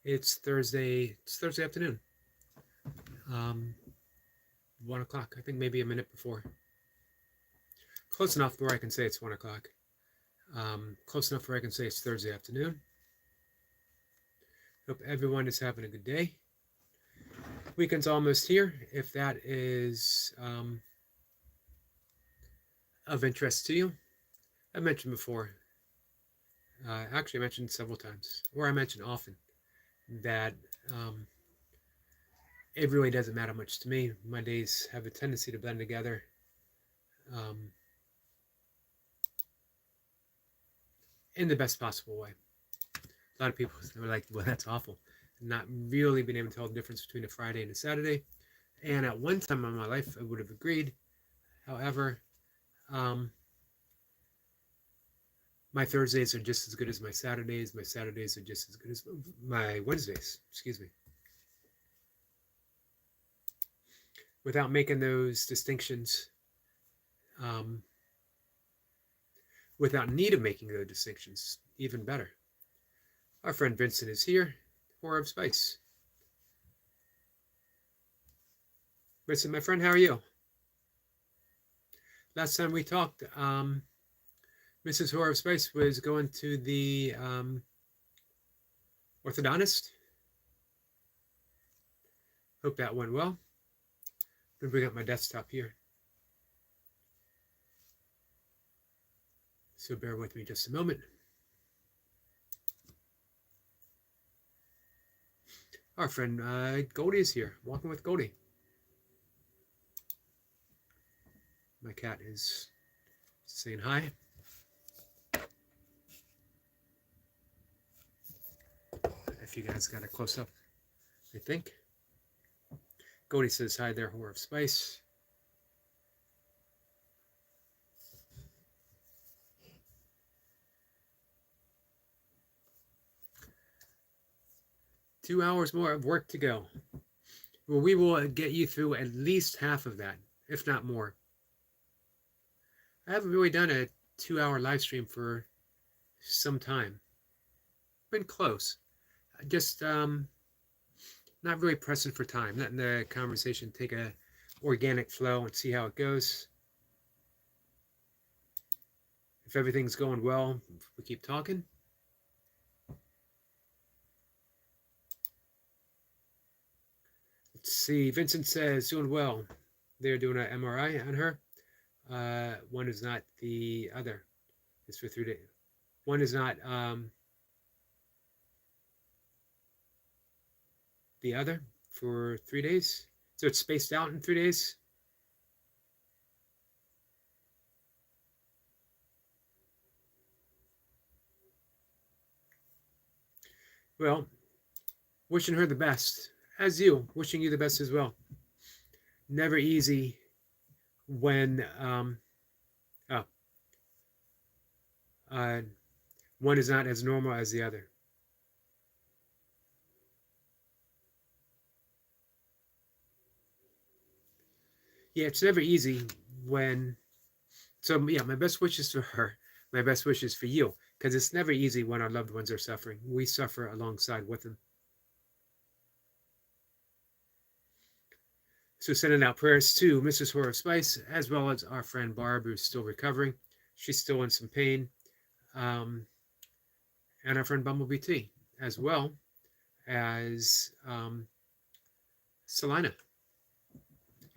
It's Thursday. It's Thursday afternoon. 1 o'clock. I think maybe a minute before. Close enough where I can say it's 1 o'clock. Close enough where I can say it's Thursday afternoon. Hope everyone is having a good day. Weekend's almost here. If that is of interest to you, I mentioned before. Actually, I mentioned several times, or I mentioned often, that it really doesn't matter much to me. My days have a tendency to blend together. In the best possible way. A lot of people are like, well, that's awful. Not really being able to tell the difference between a Friday and a Saturday. And at one time in my life, I would have agreed. However, my Thursdays are just as good as my Saturdays. My Saturdays are just as good as my Wednesdays. Excuse me. Without making those distinctions, without need of making those distinctions, even better. Our friend Vincent is here, Horror of Spice. Vincent, my friend, how are you? Last time we talked, Mrs. Horror of Spice was going to the orthodontist. Hope that went well. I'm going to bring up my desktop here. So bear with me just a moment. Our friend Goldie is here, walking with Goldie. My cat is saying hi. If you guys got a close up, I think. Goldie says hi there, Horror of Spice. Two hours more of work to go. Well, we will get you through at least half of that, if not more. I haven't really done a 2-hour live stream for some time. Been close. Just not really pressing for time. Letting the conversation take a organic flow and see how it goes. If everything's going well, we keep talking. Let's see. Vincent says doing well. They're doing an MRI on her. One is not the other. It's for 3 days. One is not the other for 3 days. So it's spaced out in 3 days. Well, wishing her the best. As you, wishing you the best as well. Never easy when one is not as normal as the other. Yeah, it's never easy when. So yeah, my best wishes for her. My best wishes for you, because it's never easy when our loved ones are suffering. We suffer alongside with them. So sending out prayers to Mrs. Horror of Spice, as well as our friend Barb, who's still recovering. She's still in some pain. And our friend Bumblebee T, as well as Selina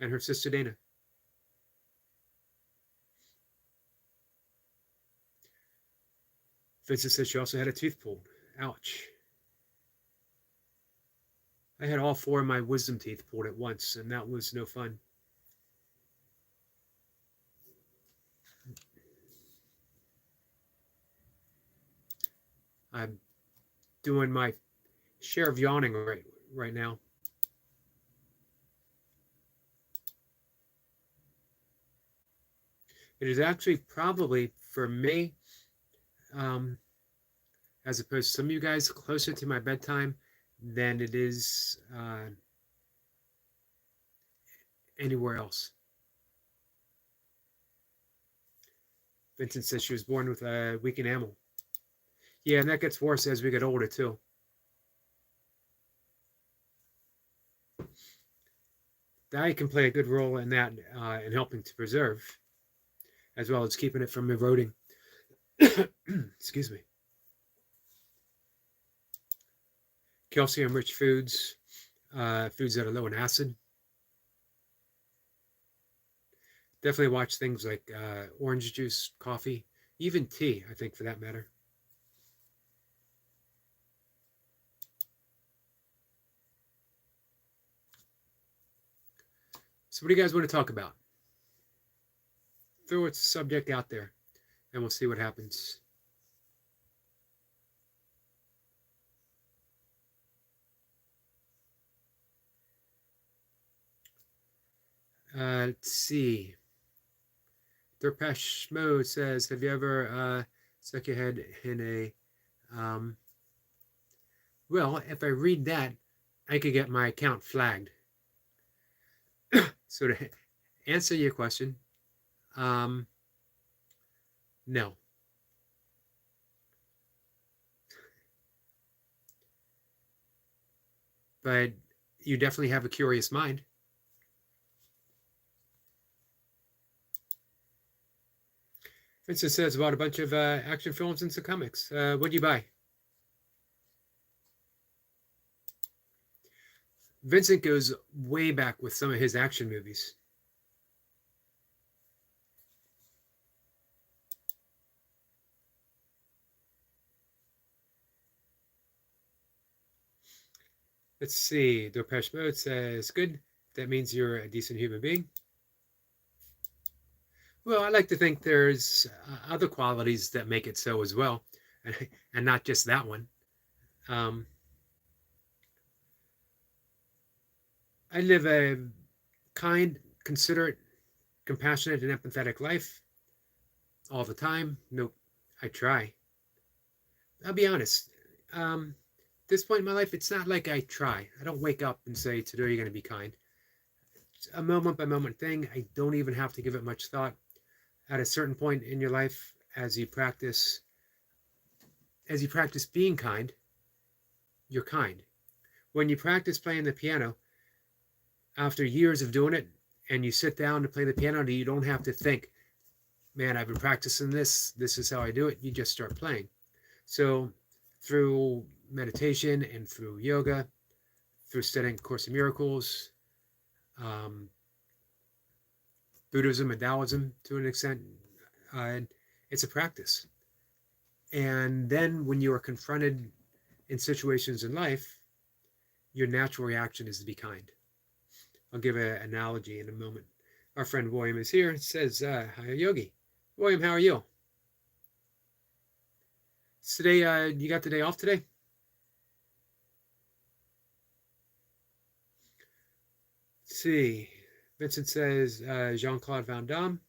and her sister Dana. Vincent says she also had a tooth pulled. Ouch. I had all 4 of my wisdom teeth pulled at once, and that was no fun. I'm doing my share of yawning right now. It is actually probably, for me, as opposed to some of you guys, closer to my bedtime than it is anywhere else. Vincent says she was born with a weak enamel. Yeah, and that gets worse as we get older, too. diet can play a good role in that, in helping to preserve, as well as keeping it from eroding. Excuse me. Calcium-rich foods, foods that are low in acid. Definitely watch things like orange juice, coffee, even tea, I think, for that matter. So what do you guys want to talk about? Throw a subject out there, and we'll see what happens. Let's see. Durpesh Mode says, have you ever stuck your head in a... well, if I read that, I could get my account flagged. So to answer your question, no. But you definitely have a curious mind. Vincent says about a bunch of action films and some comics. What do you buy? Vincent goes way back with some of his action movies. Let's see. Dorpesh Mode says, good. That means you're a decent human being. Well, I like to think there's other qualities that make it so as well, and not just that one. I live a kind, considerate, compassionate, and empathetic life all the time. No, I try. I'll be honest. This point in my life, it's not like I try. I don't wake up and say, today you're going to be kind. It's a moment by moment thing. I don't even have to give it much thought. At a certain point in your life, as you practice being kind, you're kind. When you practice playing the piano, after years of doing it, and you sit down to play the piano, you don't have to think, man, I've been practicing this. This is how I do it. You just start playing. So through meditation and through yoga, through studying Course in Miracles, Buddhism and Taoism to an extent, it's a practice. And then when you are confronted in situations in life, your natural reaction is to be kind. I'll give an analogy in a moment. Our friend William is here. It says, hi, Yogi. William, how are you? Today, you got the day off today? Let's see. Vincent says Jean-Claude Van Damme,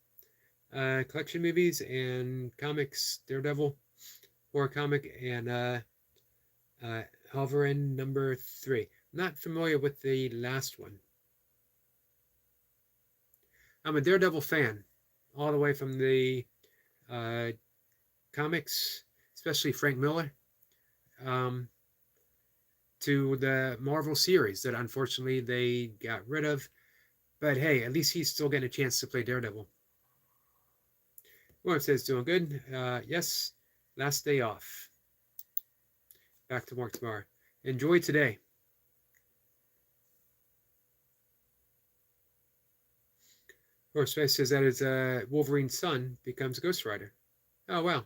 collection movies and comics, Daredevil, horror comic, and Halvarin number 3. Not familiar with the last one. I'm a Daredevil fan, all the way from the comics, especially Frank Miller, to the Marvel series that unfortunately they got rid of. But hey, at least he's still getting a chance to play Daredevil. Well, it says doing good. Yes, last day off. Back to work tomorrow. Enjoy today. Horse Space says that his Wolverine's son becomes Ghost Rider. Oh, wow.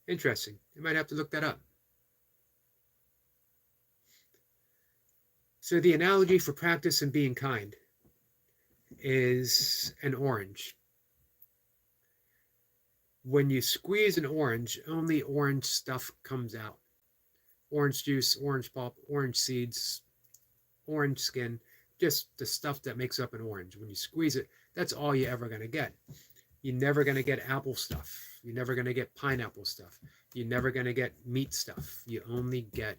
Interesting. You might have to look that up. So the analogy for practice and being kind is an orange. When you squeeze an orange, only orange stuff comes out. Orange juice, orange pulp, orange seeds, orange skin, just the stuff that makes up an orange. When you squeeze it, that's all you're ever going to get. You're never going to get apple stuff. You're never going to get pineapple stuff. You're never going to get meat stuff. You only get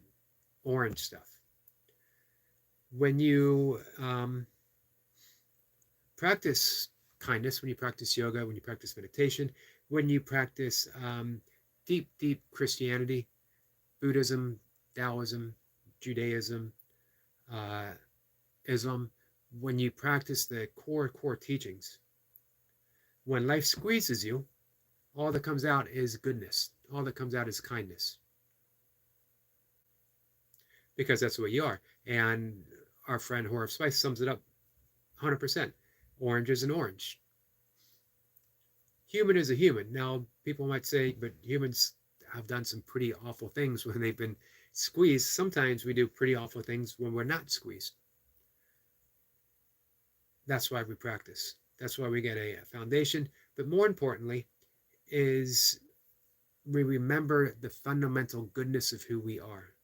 orange stuff. When you practice kindness, when you practice yoga, when you practice meditation, when you practice deep Christianity, Buddhism, Taoism, Judaism, Islam, when you practice the core teachings, when life squeezes you, all that comes out is goodness. All that comes out is kindness. Because that's what you are. And our friend Horror Spice sums it up 100%. Orange is an orange. Human is a human. Now, people might say, but humans have done some pretty awful things when they've been squeezed. Sometimes we do pretty awful things when we're not squeezed. That's why we practice. That's why we get a foundation. But more importantly, is we remember the fundamental goodness of who we are.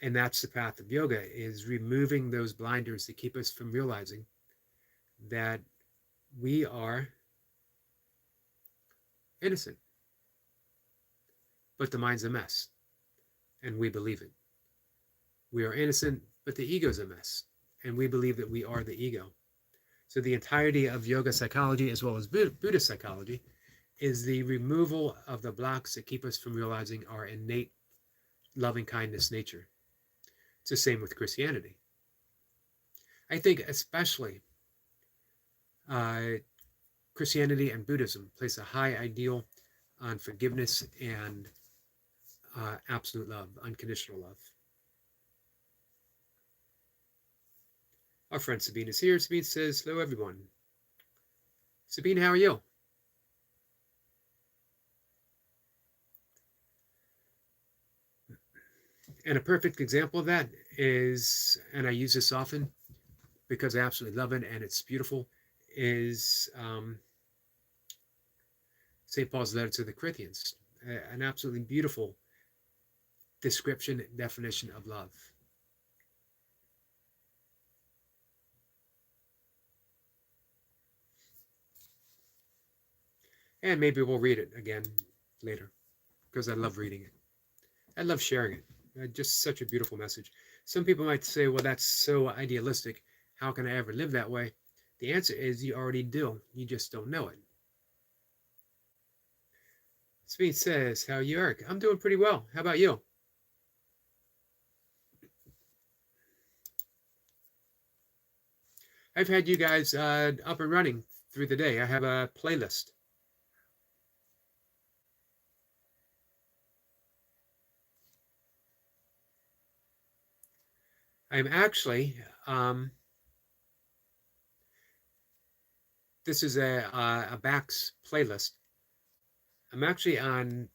And that's the path of yoga, is removing those blinders that keep us from realizing that we are innocent. But the mind's a mess, and we believe it. We are innocent, but the ego's a mess, and we believe that we are the ego. So the entirety of yoga psychology, as well as Buddhist psychology, is the removal of the blocks that keep us from realizing our innate loving kindness nature. It's the same with Christianity. I think especially Christianity and Buddhism place a high ideal on forgiveness and absolute love, unconditional love. Our friend Sabine is here. Sabine says, hello everyone. Sabine, how are you? And a perfect example of that is, and I use this often because I absolutely love it and it's beautiful, is St. Paul's letter to the Corinthians. An absolutely beautiful description, definition of love. And maybe we'll read it again later because I love reading it. I love sharing it. Just such a beautiful message. Some people might say, well, that's so idealistic. How can I ever live that way? The answer is you already do. You just don't know it. Speed says, how are you, Eric? I'm doing pretty well. How about you? I've had you guys up and running through the day. I have a playlist. I'm actually, this is a Bach's playlist. I'm actually on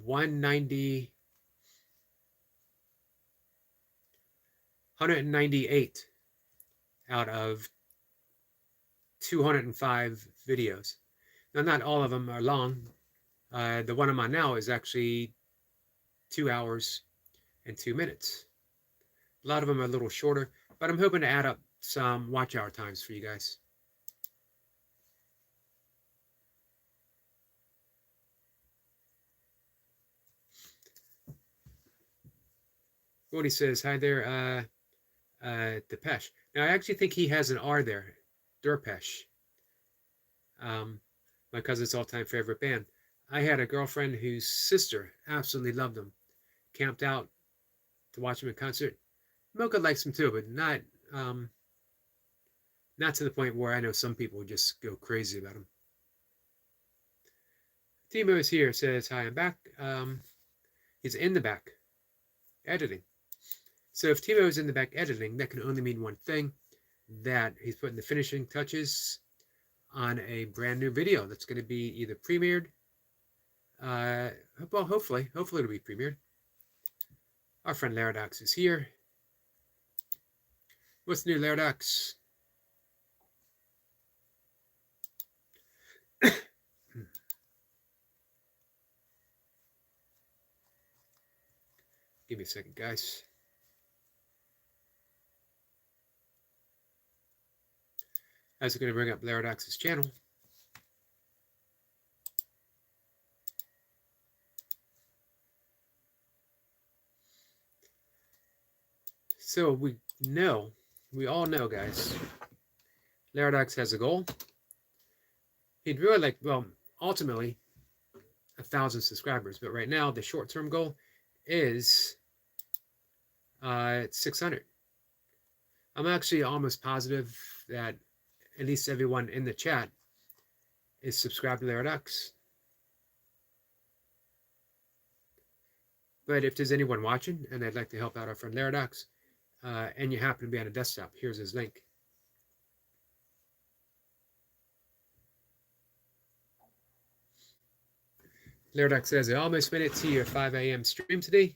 198 out of 205 videos. Now, not all of them are long. The one I'm on now is actually 2 hours and 2 minutes. A lot of them are a little shorter, but I'm hoping to add up some watch hour times for you guys. Woody says, hi there, Depeche. Now, I actually think he has an R there, Durpesh. My cousin's all-time favorite band. I had a girlfriend whose sister absolutely loved them. Camped out to watch them in concert. Mocha likes them too, but not to the point where I know some people would just go crazy about them. Timo is here, says, hi, I'm back. He's in the back, editing. So if Timo is in the back editing, that can only mean one thing, that he's putting the finishing touches on a brand new video that's going to be either premiered, well, hopefully it'll be premiered. Our friend Laradox is here. What's new, Laradox? Give me a second, guys. I was going to bring up Laradox's channel. So we all know, guys, Laradox has a goal. He'd really like, well, ultimately, 1,000 subscribers. But right now, the short-term goal is It's 600. I'm actually almost positive that at least everyone in the chat is subscribed to Lyrics. But if there's anyone watching and they'd like to help out our friend Lyrics, and you happen to be on a desktop, here's his link. Lyrics says, I almost made it to your 5 a.m. stream today.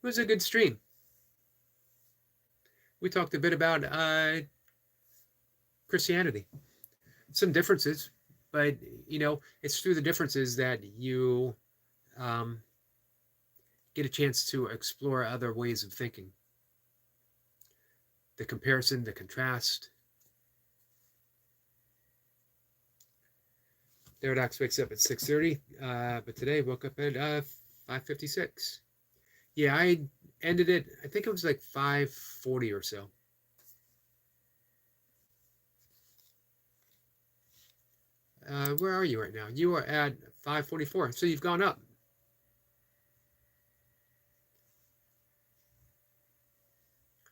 It was a good stream. We talked a bit about Christianity. Some differences, but it's through the differences that you get a chance to explore other ways of thinking. The comparison, the contrast. Paradox wakes up at 6:30, but today woke up at 5:56. Yeah, I ended it, I think it was like 5:40 or so. Where are you right now? You are at 5:44, so you've gone up.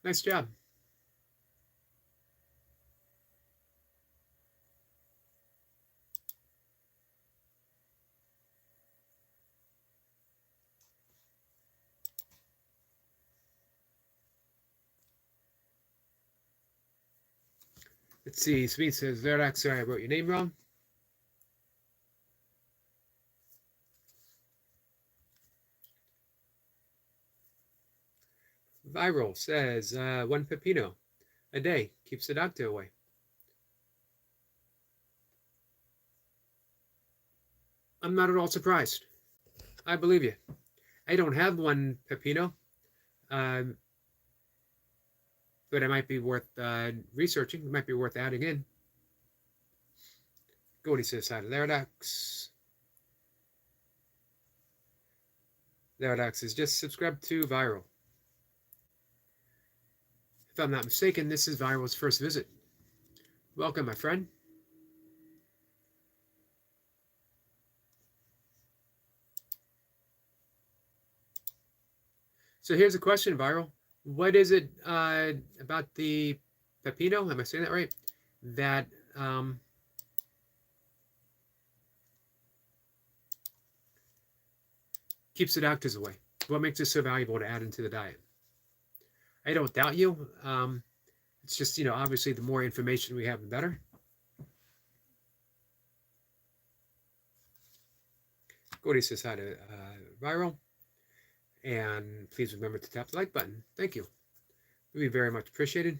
Nice job. Let's see. Smith says, Verdax, sorry, I wrote your name wrong. Viral says, one pepino a day keeps the doctor away. I'm not at all surprised. I believe you. I don't have one pepino, but it might be worth researching. It might be worth adding in. Gordy says, hi to Laradox. Laradox is just subscribed to Viral. If I'm not mistaken, this is Viral's first visit. Welcome, my friend. So here's a question, Viral. What is it about the pepino, am I saying that right, that keeps the doctors away? What makes it so valuable to add into the diet? I don't doubt you. It's just, obviously the more information we have, the better. Gordy says hi to Viral. And please remember to tap the like button. Thank you. It would be very much appreciated.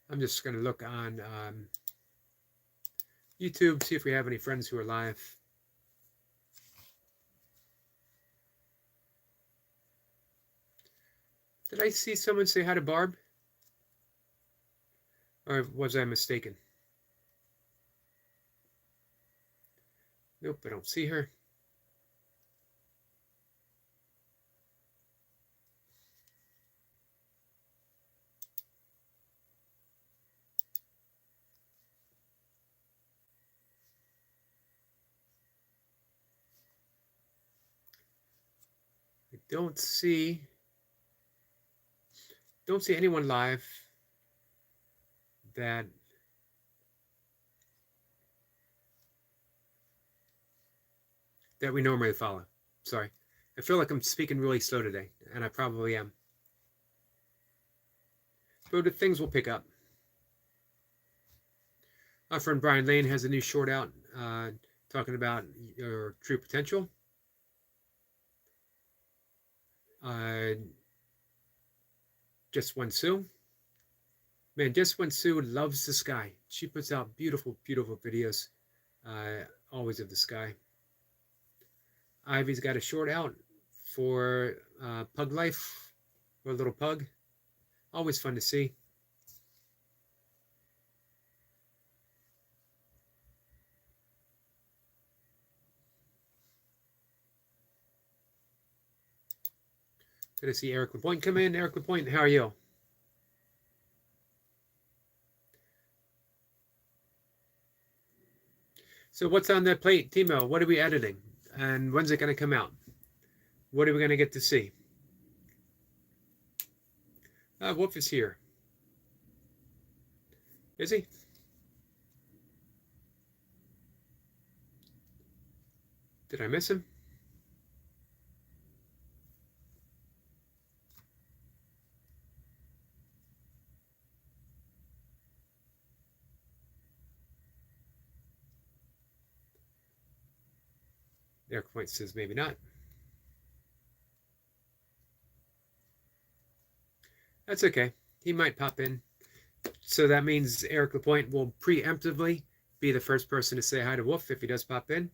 I'm just going to look on YouTube, see if we have any friends who are live. Did I see someone say hi to Barb? Or was I mistaken? Nope, I don't see her. I don't see anyone live that we normally follow. Sorry. I feel like I'm speaking really slow today, and I probably am. But things will pick up. Our friend Brian Lane has a new short out talking about your true potential. Just One Sue. Man, Just One Sue loves the sky. She puts out beautiful, beautiful videos, always of the sky. Ivy's got a short out for pug life, for a little pug. Always fun to see. Did I see Eric LaPointe come in? Eric LaPointe, how are you? So what's on the plate, Timo? What are we editing? And when's it going to come out? What are we going to get to see? Wolf is here. Is he? Did I miss him? Eric Point says maybe not. That's okay. He might pop in. So that means Eric LaPointe will preemptively be the first person to say hi to Wolf if he does pop in.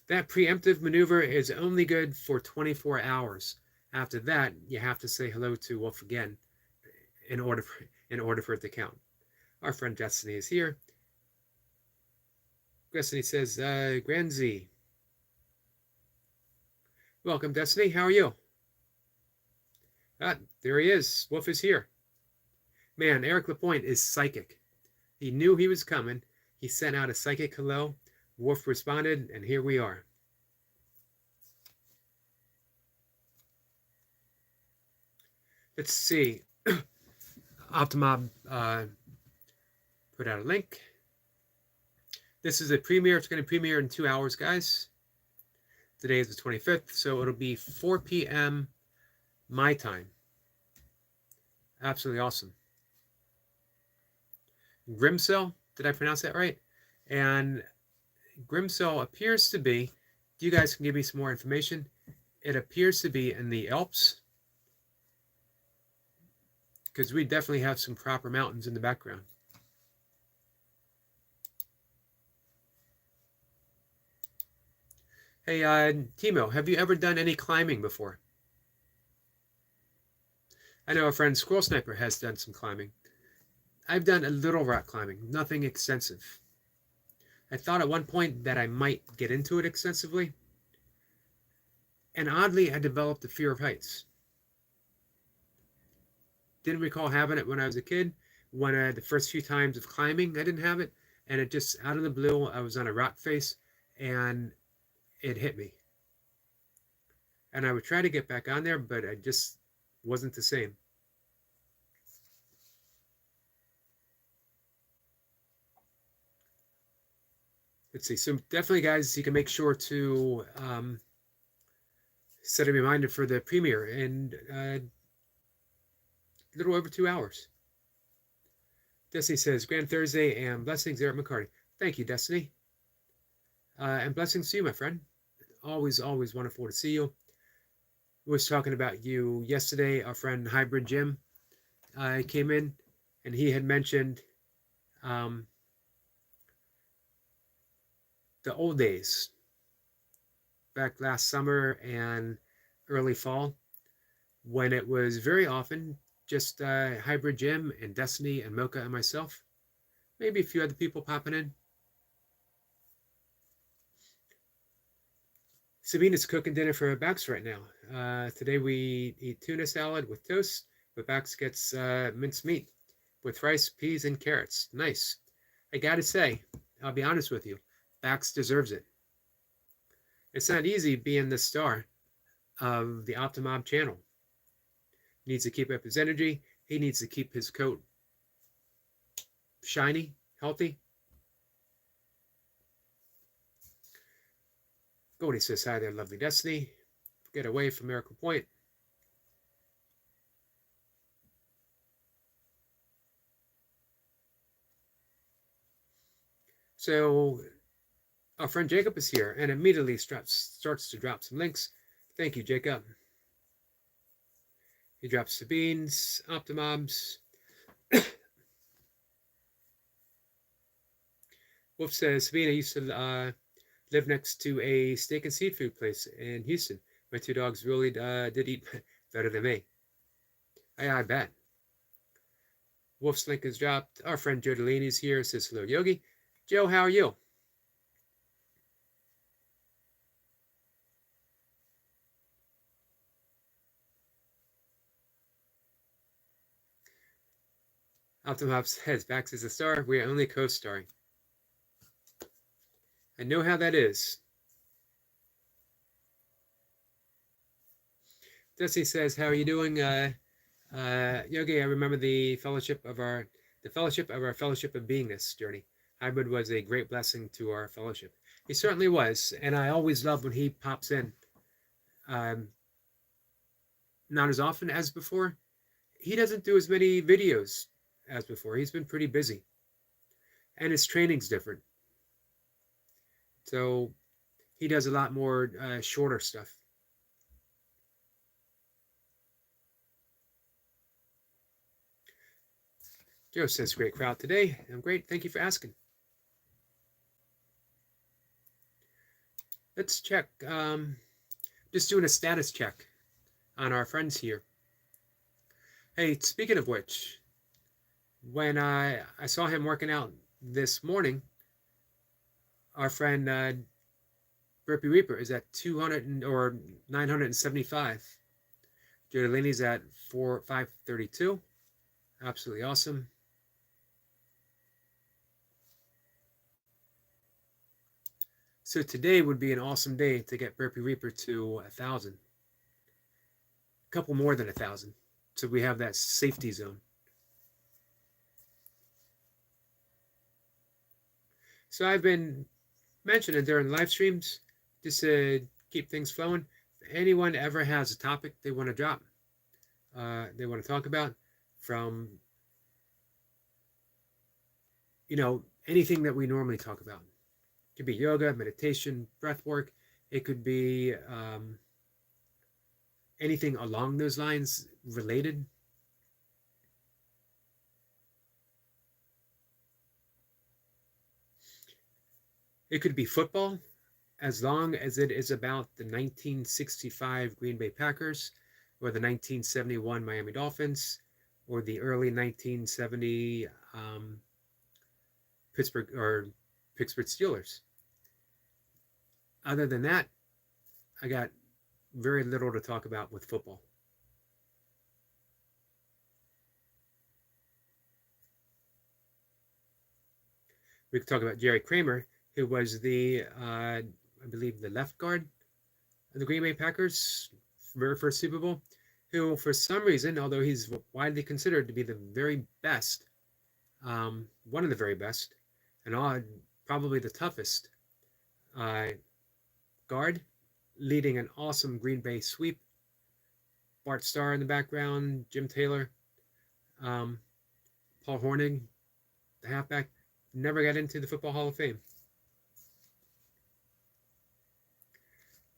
That preemptive maneuver is only good for 24 hours. After that, you have to say hello to Wolf again in order for it to count. Our friend Destiny is here. Destiny says, Grand Z. Welcome, Destiny. How are you? There he is. Wolf is here. Man, Eric LaPointe is psychic. He knew he was coming. He sent out a psychic hello. Wolf responded, and here we are. Let's see. Optimob put out a link. This is a premiere. It's going to premiere in 2 hours, guys. Today is the 25th, so it'll be 4 p.m. my time. Absolutely awesome. Grimcell, did I pronounce that right? And Grimcell appears to be, you guys can give me some more information. It appears to be in the Alps, because we definitely have some proper mountains in the background. Hey, Timo, have you ever done any climbing before? I know a friend, Squirrel Sniper, has done some climbing. I've done a little rock climbing, nothing extensive. I thought at one point that I might get into it extensively, and oddly, I developed a fear of heights. Didn't recall having it when I was a kid. When the first few times of climbing, I didn't have it, and it just, out of the blue, I was on a rock face, and it hit me. And I would try to get back on there, but I just wasn't the same. Let's see. So definitely, guys, you can make sure to set a reminder for the premiere in a little over 2 hours. Destiny says, Grand Thursday and blessings, Eric McCarty. Thank you, Destiny. And blessings to you, my friend. Always, always wonderful to see you. We was talking about you yesterday. Our friend Hybrid Jim came in, and he had mentioned the old days, back last summer and early fall, when it was very often just Hybrid Jim and Destiny and Mocha and myself. Maybe a few other people popping in. Sabina's cooking dinner for Bax right now. Today we eat tuna salad with toast, but Bax gets minced meat with rice, peas, and carrots. Nice. I gotta say, I'll be honest with you, Bax deserves it. It's not easy being the star of the Optimob channel. He needs to keep up his energy. He needs to keep his coat shiny, healthy. Goldie says, hi there, lovely Destiny. Get away from Miracle Point. So our friend Jacob is here and immediately starts to drop some links. Thank you, Jacob. He drops the beans, Optimobs. Wolf says, Sabina used to live next to a steak and seafood place in Houston. My two dogs really did eat better than me. I bet. Wolf's link is dropped. Our friend Joe Delaney is here. Says, hello, Yogi. Joe, how are you? Optimop says, Bax is a star. We are only co-starring. I know how that is. Desi says, how are you doing? Yogi, I remember the fellowship of our fellowship of beingness journey. Hybrid was a great blessing to our fellowship. He certainly was, and I always love when he pops in. Um, not as often as before. He doesn't do as many videos as before. He's been pretty busy, and his training's different. So he does a lot more shorter stuff. Joe says, great crowd today. I'm great. Thank you for asking. Let's check. Just doing a status check on our friends here. Hey, speaking of which, when I saw him working out this morning, our friend Burpee Reaper is at 200 or 975. Jodalini's at 532. Absolutely awesome. So today would be an awesome day to get Burpee Reaper to 1,000. A couple more than 1,000. So we have that safety zone. So I've been mentioning during live streams, just to keep things flowing, if anyone ever has a topic they want to drop, they want to talk about, from, anything that we normally talk about. It could be yoga, meditation, breath work. It could be anything along those lines related. It could be football, as long as it is about the 1965 Green Bay Packers, or the 1971 Miami Dolphins, or the early 1970 Pittsburgh Steelers. Other than that, I got very little to talk about with football. We could talk about Jerry Kramer, who was the, I believe, the left guard of the Green Bay Packers, very first Super Bowl, who, for some reason, although he's widely considered to be the very best, one of the very best, and probably the toughest guard, leading an awesome Green Bay sweep. Bart Starr in the background, Jim Taylor, Paul Hornung, the halfback, never got into the Football Hall of Fame.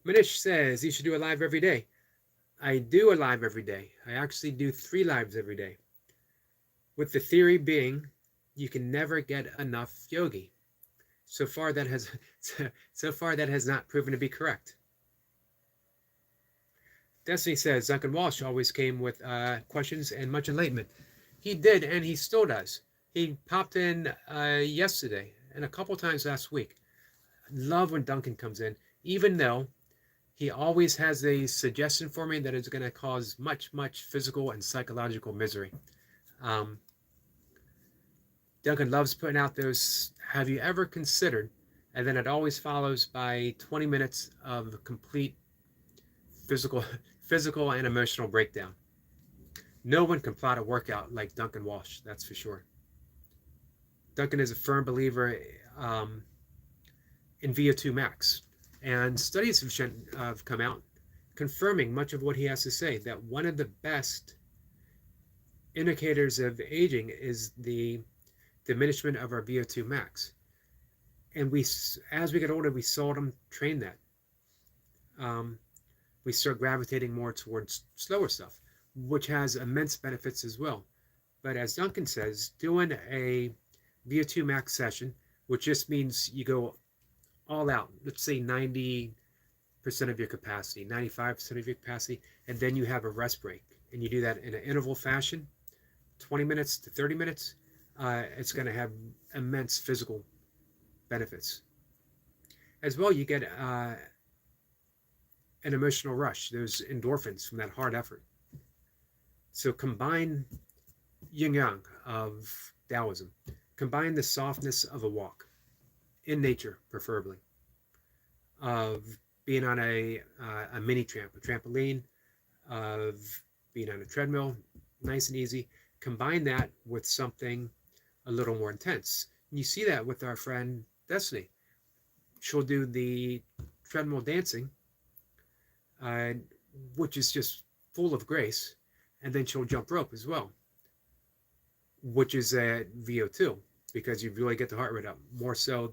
Manish says you should do a live every day. I do a live every day. I actually do 3 lives every day. With the theory being, you can never get enough yogi. So far that has not proven to be correct. Destiny says Duncan Walsh always came with questions and much enlightenment. He did, and he still does. He popped in yesterday and a couple times last week. Love when Duncan comes in, even though he always has a suggestion for me that is going to cause much, much physical and psychological misery. Duncan loves putting out those, have you ever considered? And then it always follows by 20 minutes of complete physical and emotional breakdown. No one can plot a workout like Duncan Walsh, that's for sure. Duncan is a firm believer in VO2 max. And studies have come out confirming much of what he has to say, that one of the best indicators of aging is the diminishment of our VO2 max. And as we get older, we seldom train that. We start gravitating more towards slower stuff, which has immense benefits as well. But as Duncan says, doing a VO2 max session, which just means you go all out, let's say 90% of your capacity, 95% of your capacity, and then you have a rest break, and you do that in an interval fashion, 20 minutes to 30 minutes, it's going to have immense physical benefits. As well, you get an emotional rush, those endorphins from that hard effort. So combine yin yang of Taoism. Combine the softness of a walk, in nature preferably, of being on a mini tramp, a trampoline, of being on a treadmill, nice and easy. Combine that with something a little more intense. And you see that with our friend Destiny. She'll do the treadmill dancing, uh, which is just full of grace, and then she'll jump rope as well, which is a VO2 because you really get the heart rate up more so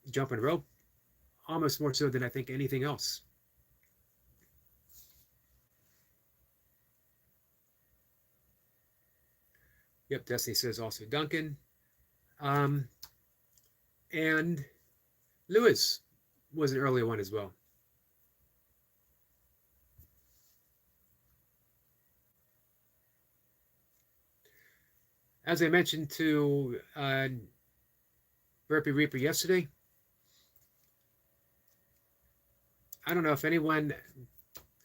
jumping rope, almost more so than I think anything else. Yep, Destiny says also Duncan. Um, and Lewis was an early one as well. As I mentioned to Burpee Reaper yesterday, I don't know if anyone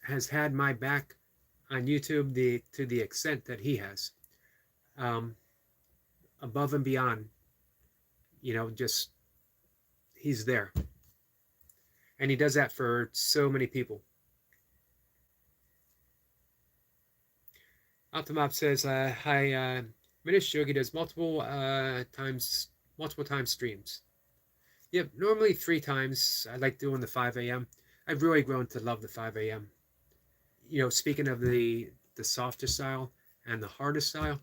has had my back on YouTube to the extent that he has. Above and beyond, just he's there. And he does that for so many people. Optimop says, hi, Minish Yogi does multiple times streams. Yep, normally 3 times. I like doing the 5 a.m. I've really grown to love the 5 a.m. Speaking of the softer style and the harder style,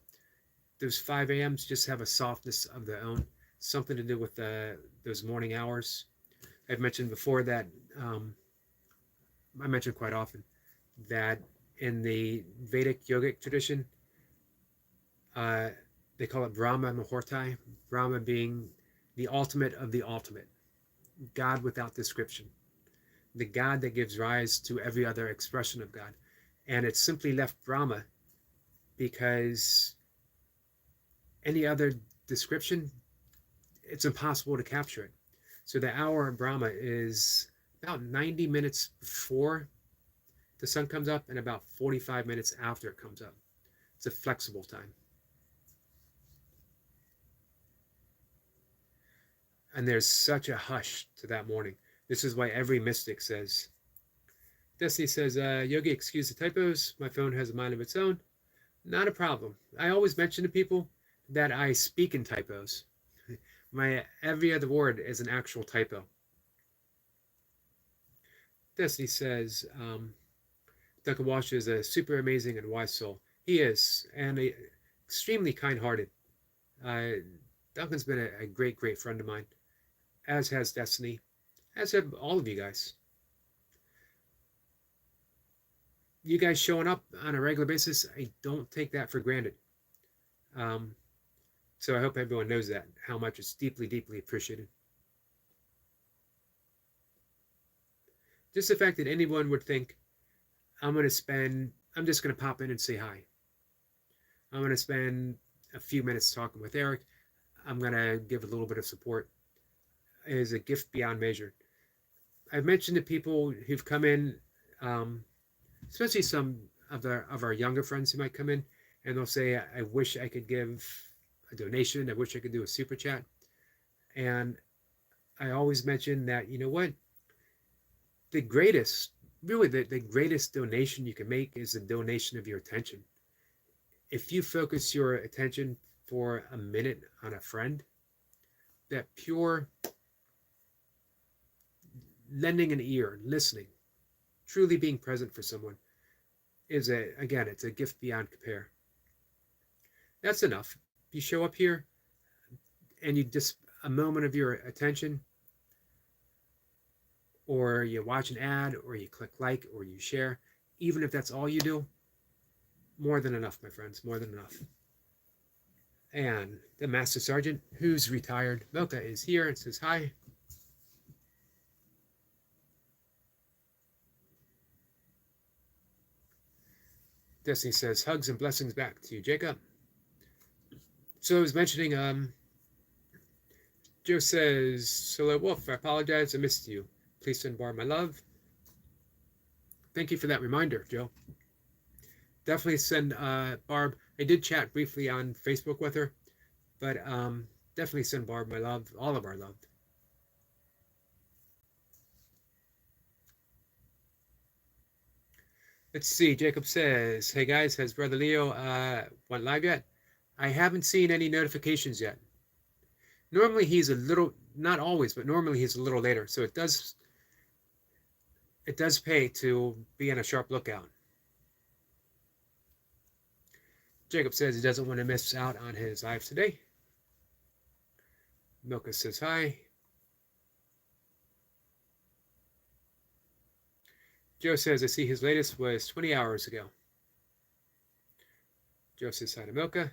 those 5 a.m.s just have a softness of their own, something to do with those morning hours. I've mentioned before that, I mention quite often, that in the Vedic yogic tradition, they call it Brahma Muhurta, Brahma being the ultimate of the ultimate, God without description, the God that gives rise to every other expression of God. And it's simply left Brahma because any other description, it's impossible to capture it. So the hour of Brahma is about 90 minutes before the sun comes up and about 45 minutes after it comes up. It's a flexible time. And there's such a hush to that morning. This is why every mystic says, Destiny says, Yogi, excuse the typos. My phone has a mind of its own. Not a problem. I always mention to people that I speak in typos. My every other word is an actual typo. Destiny says, Duncan Walsh is a super amazing and wise soul. He is, and extremely kind-hearted. Duncan's been a great, great friend of mine, as has Destiny, as have all of you guys. You guys showing up on a regular basis, I don't take that for granted. So I hope everyone knows that, how much it's deeply, deeply appreciated. Just the fact that anyone would think, I'm just going to pop in and say hi. I'm going to spend a few minutes talking with Eric. I'm going to give a little bit of support, is a gift beyond measure. I've mentioned to people who've come in, especially some of our younger friends who might come in, and they'll say, I wish I could give a donation. I wish I could do a super chat. And I always mention that, you know what? The greatest donation you can make is the donation of your attention. If you focus your attention for a minute on a friend, that pure lending an ear, listening, truly being present for someone is it's a gift beyond compare. That's enough. You show up here and you just a moment of your attention, or you watch an ad, or you click like, or you share, even if that's all you do, more than enough, my friends, more than enough. And the Master Sergeant, who's retired, Mocha, is here and says hi. Destiny says, hugs and blessings back to you, Jacob. So I was mentioning, Joe says, Solo Wolf, I apologize, I missed you. Please send Bar my love. Thank you for that reminder, Joe. Definitely send Barb. I did chat briefly on Facebook with her, but definitely send Barb my love, all of our love. Let's see. Jacob says, "Hey guys, has Brother Leo went live yet? I haven't seen any notifications yet. Normally he's a little, not always, but normally he's a little later. So it does pay to be on a sharp lookout." Jacob says he doesn't want to miss out on his live today. Milka says hi. Joe says I see his latest was 20 hours ago. Joe says hi to Milka.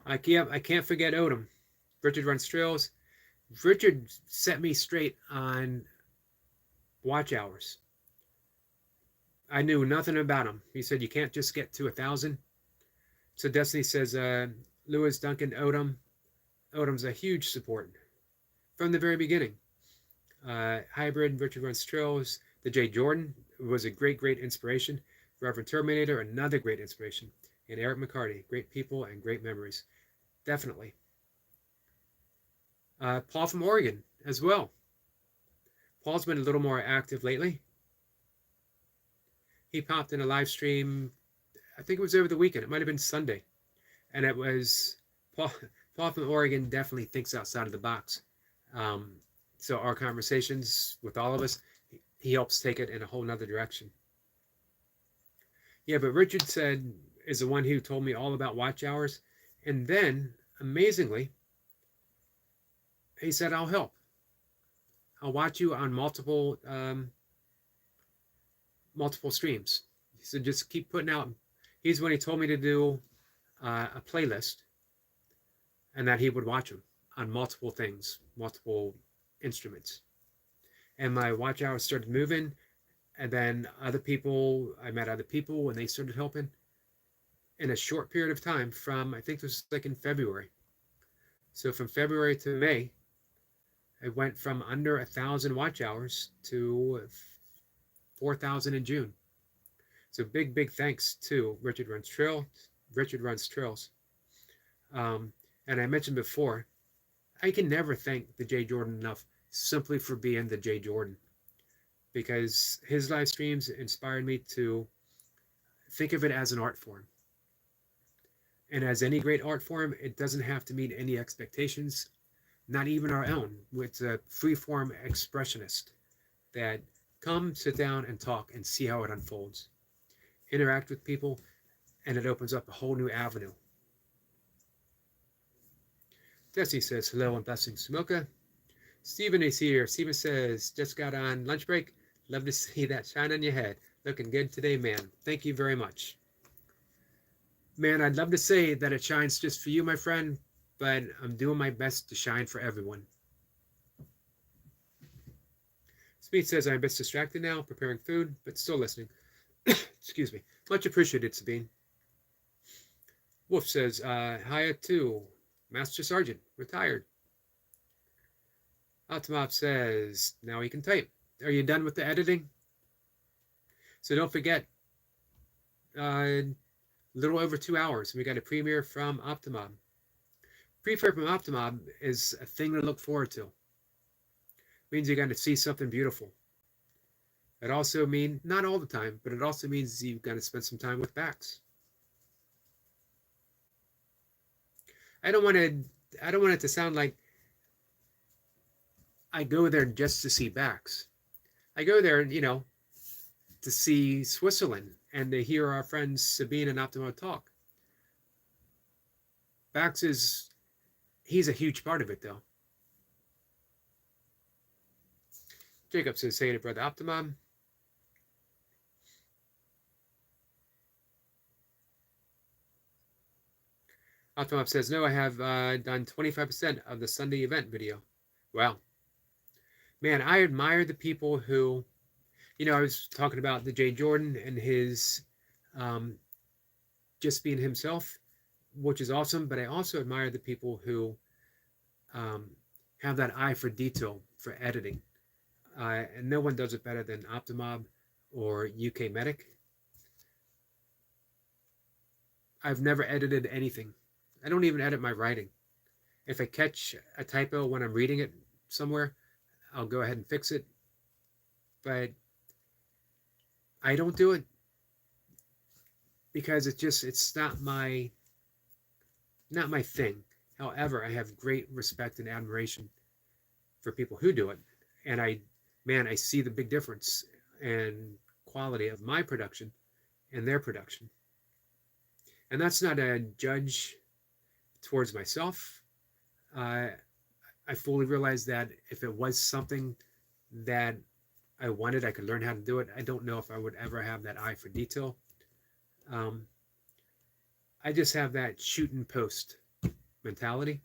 I can't forget Odom. Richard runs trails. Richard set me straight on watch hours. I knew nothing about him. He said you can't just get to 1,000. So Destiny says Lewis, Duncan, Odom. Odom's a huge support from the very beginning. Hybrid, Richard runs trails. The Jay Jordan was a great inspiration. Reverend Terminator, another great inspiration. And Eric McCarty, great people and great memories. Definitely. Paul from Oregon as well. Paul's been a little more active lately. He popped in a live stream, I think it was over the weekend. It might have been Sunday. And it was Paul from Oregon definitely thinks outside of the box. So our conversations with all of us, he helps take it in a whole nother direction. Yeah, but Richard is the one who told me all about watch hours. And then, amazingly, he said, I'll help. I'll watch you on multiple streams. He said, just keep putting out. He's when he told me to do a playlist and that he would watch them on multiple things, multiple instruments. And my watch hours started moving. And then I met other people and they started helping in a short period of time from, I think it was like in February. So from February to May, I went from under 1,000 watch hours to 4,000 in June. So big thanks to Richard Runs Trails. And I mentioned before, I can never thank the Jay Jordan enough simply for being the Jay Jordan, because his live streams inspired me to think of it as an art form. And as any great art form, it doesn't have to meet any expectations, not even our own. It's a free-form expressionist that come, sit down, and talk and see how it unfolds. Interact with people, and it opens up a whole new avenue. Jesse says, hello and blessings, Smoka. Stephen is here. Stephen says, just got on lunch break. Love to see that shine on your head. Looking good today, man. Thank you very much. Man, I'd love to say that it shines just for you, my friend, but I'm doing my best to shine for everyone. Speed says, I'm a bit distracted now, preparing food, but still listening. Excuse me. Much appreciated, Sabine. Wolf says, hiya to Master Sergeant, retired. Altamop says, now he can type. Are you done with the editing? So don't forget, little over 2 hours. We got a premiere from Optimob. Premiere from Optimob is a thing to look forward to. Means you're going to see something beautiful. It also means, not all the time, but it also means you've got to spend some time with backs. I don't want it to sound like I go there just to see backs. I go there, to see Switzerland and to hear our friends Sabine and Optimo talk. Bax he's a huge part of it, though. Jacob says, say to Brother Optimum. Optimum says, no, I have done 25% of the Sunday event video. Wow. Man, I admire the people who, I was talking about the Jay Jordan and his just being himself, which is awesome. But I also admire the people who have that eye for detail, for editing. And no one does it better than Optimob or UK Medic. I've never edited anything. I don't even edit my writing. If I catch a typo when I'm reading it somewhere, I'll go ahead and fix it. But I don't do it because it's not my thing. However, I have great respect and admiration for people who do it, and I see the big difference and quality of my production and their production. And that's not a judge towards myself. Uh, I fully realize that if it was something that I wanted, I could learn how to do it. I don't know if I would ever have that eye for detail. Um, I just have that shoot and post mentality.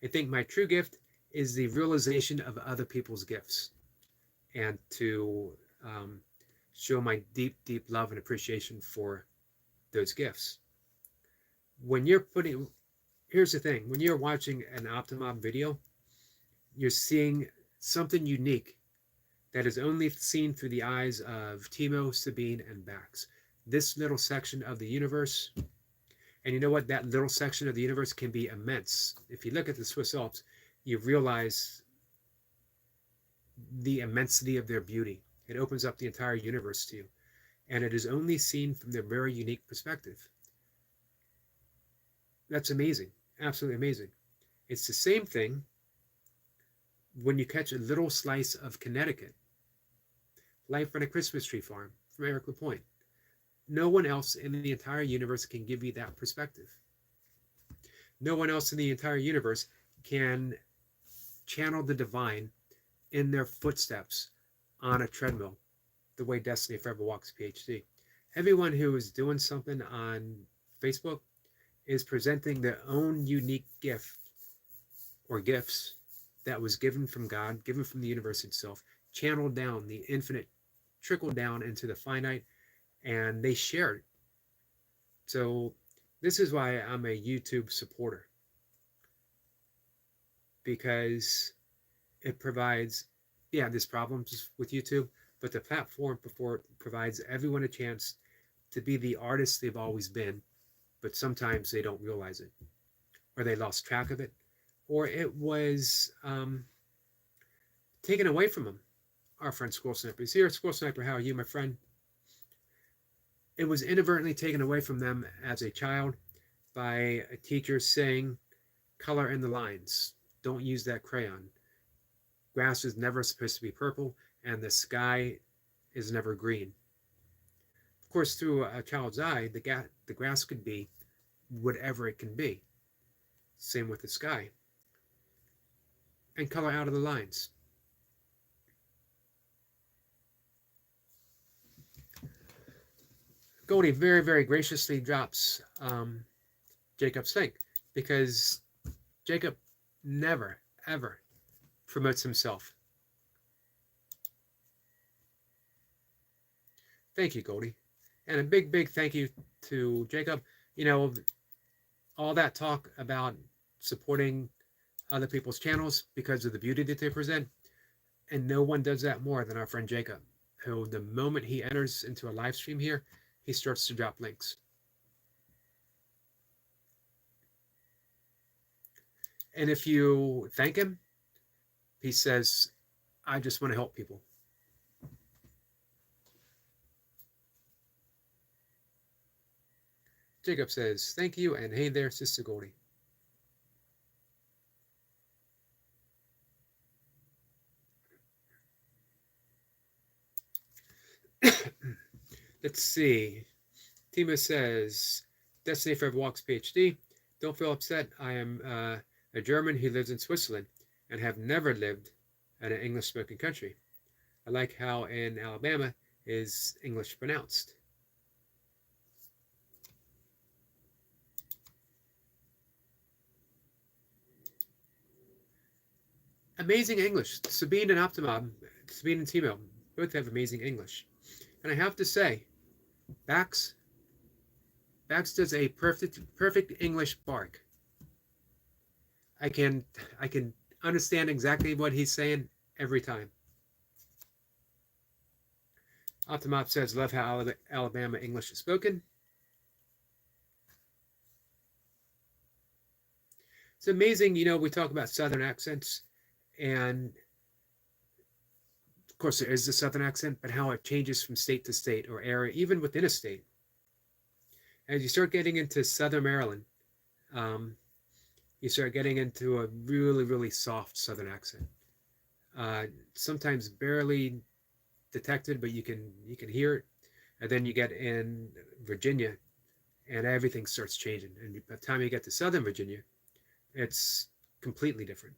I think my true gift is the realization of other people's gifts and to show my deep, deep love and appreciation for those gifts. When you're putting, here's the thing, when you're watching an Optimob video, you're seeing something unique that is only seen through the eyes of Timo, Sabine, and Bax. This little section of the universe, and you know what? That little section of the universe can be immense. If you look at the Swiss Alps, you realize the immensity of their beauty. It opens up the entire universe to you. And it is only seen from their very unique perspective. That's amazing. Absolutely amazing. It's the same thing when you catch a little slice of Connecticut. Life on a Christmas Tree Farm from Eric LaPointe. No one else in the entire universe can give you that perspective. No one else in the entire universe can channel the divine in their footsteps on a treadmill the way Destiny Forever Walks PhD. Everyone who is doing something on Facebook is presenting their own unique gift or gifts that was given from God, given from the universe itself, channeled down, the infinite trickled down into the finite, and they share it. So this is why I'm a YouTube supporter, because it provides, yeah, there's problems with YouTube, but the platform provides everyone a chance to be the artists they've always been, but sometimes they don't realize it, or they lost track of it, or it was taken away from them. Our friend Squirrel Sniper is here. Squirrel Sniper, how are you, my friend? It was inadvertently taken away from them as a child by a teacher saying, color in the lines. Don't use that crayon. Grass is never supposed to be purple, and the sky is never green. Of course, through a child's eye, the grass could be whatever it can be. Same with the sky. And color out of the lines. Goldie very, very graciously drops Jacob's thing, because Jacob never, ever promotes himself. Thank you, Goldie. And a big, big thank you to Jacob. You know, all that talk about supporting other people's channels because of the beauty that they present, and no one does that more than our friend Jacob, who the moment he enters into a live stream here, he starts to drop links. And if you thank him, he says, I just want to help people. Jacob says, thank you, and hey there, Sister Goldie. Let's see. Timo says, Destiny Forever Walks PhD. Don't feel upset. I am a German who lives in Switzerland and have never lived in an English-spoken country. I like how in Alabama is English pronounced. Amazing English. Sabine and Timo both have amazing English. And I have to say, Bax does a perfect English bark. understand exactly what he's saying every time. Optimop says, love how Alabama English is spoken. It's amazing, we talk about Southern accents, and of course there is the Southern accent, but how it changes from state to state or area, even within a state. As you start getting into Southern Maryland, um, you start getting into a really, really soft Southern accent. Sometimes barely detected, but you can hear it. And then you get in Virginia, and everything starts changing. And by the time you get to Southern Virginia, it's completely different.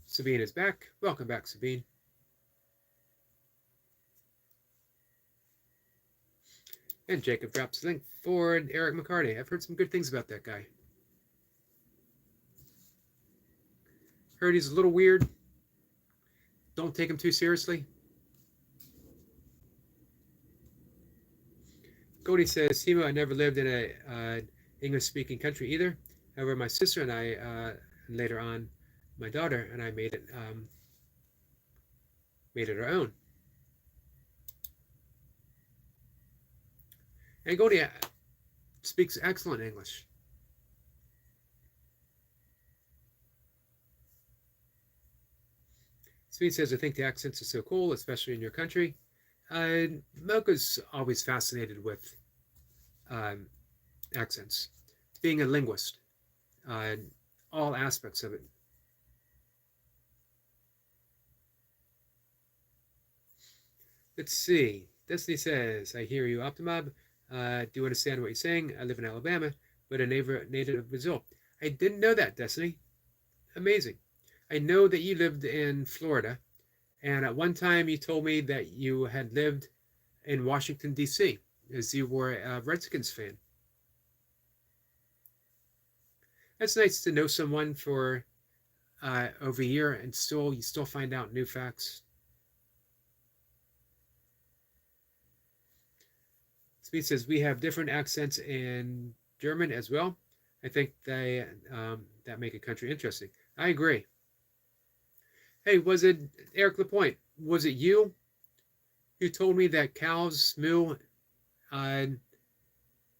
Sabine is back. Welcome back, Sabine. And Jacob drops a link for Eric McCarty. I've heard some good things about that guy. Heard he's a little weird. Don't take him too seriously. Cody says, Timo, I never lived in a English-speaking country either. However, my sister and I, and later on, my daughter and I made it our own. And Cody speaks excellent English. Speed says, I think the accents are so cool, especially in your country. Mocha's always fascinated with accents, being a linguist, all aspects of it. Let's see. Destiny says, I hear you, Optimob. Do understand what you're saying. I live in Alabama, but a native of Brazil. I didn't know that, Destiny. Amazing. I know that you lived in Florida, and at one time you told me that you had lived in Washington, D.C., as you were a Redskins fan. That's nice to know someone for over a year, and you still find out new facts. Speed says, we have different accents in German as well. I think that make a country interesting. I agree. Hey, was it Eric Lapointe? Was it you who told me that cows moo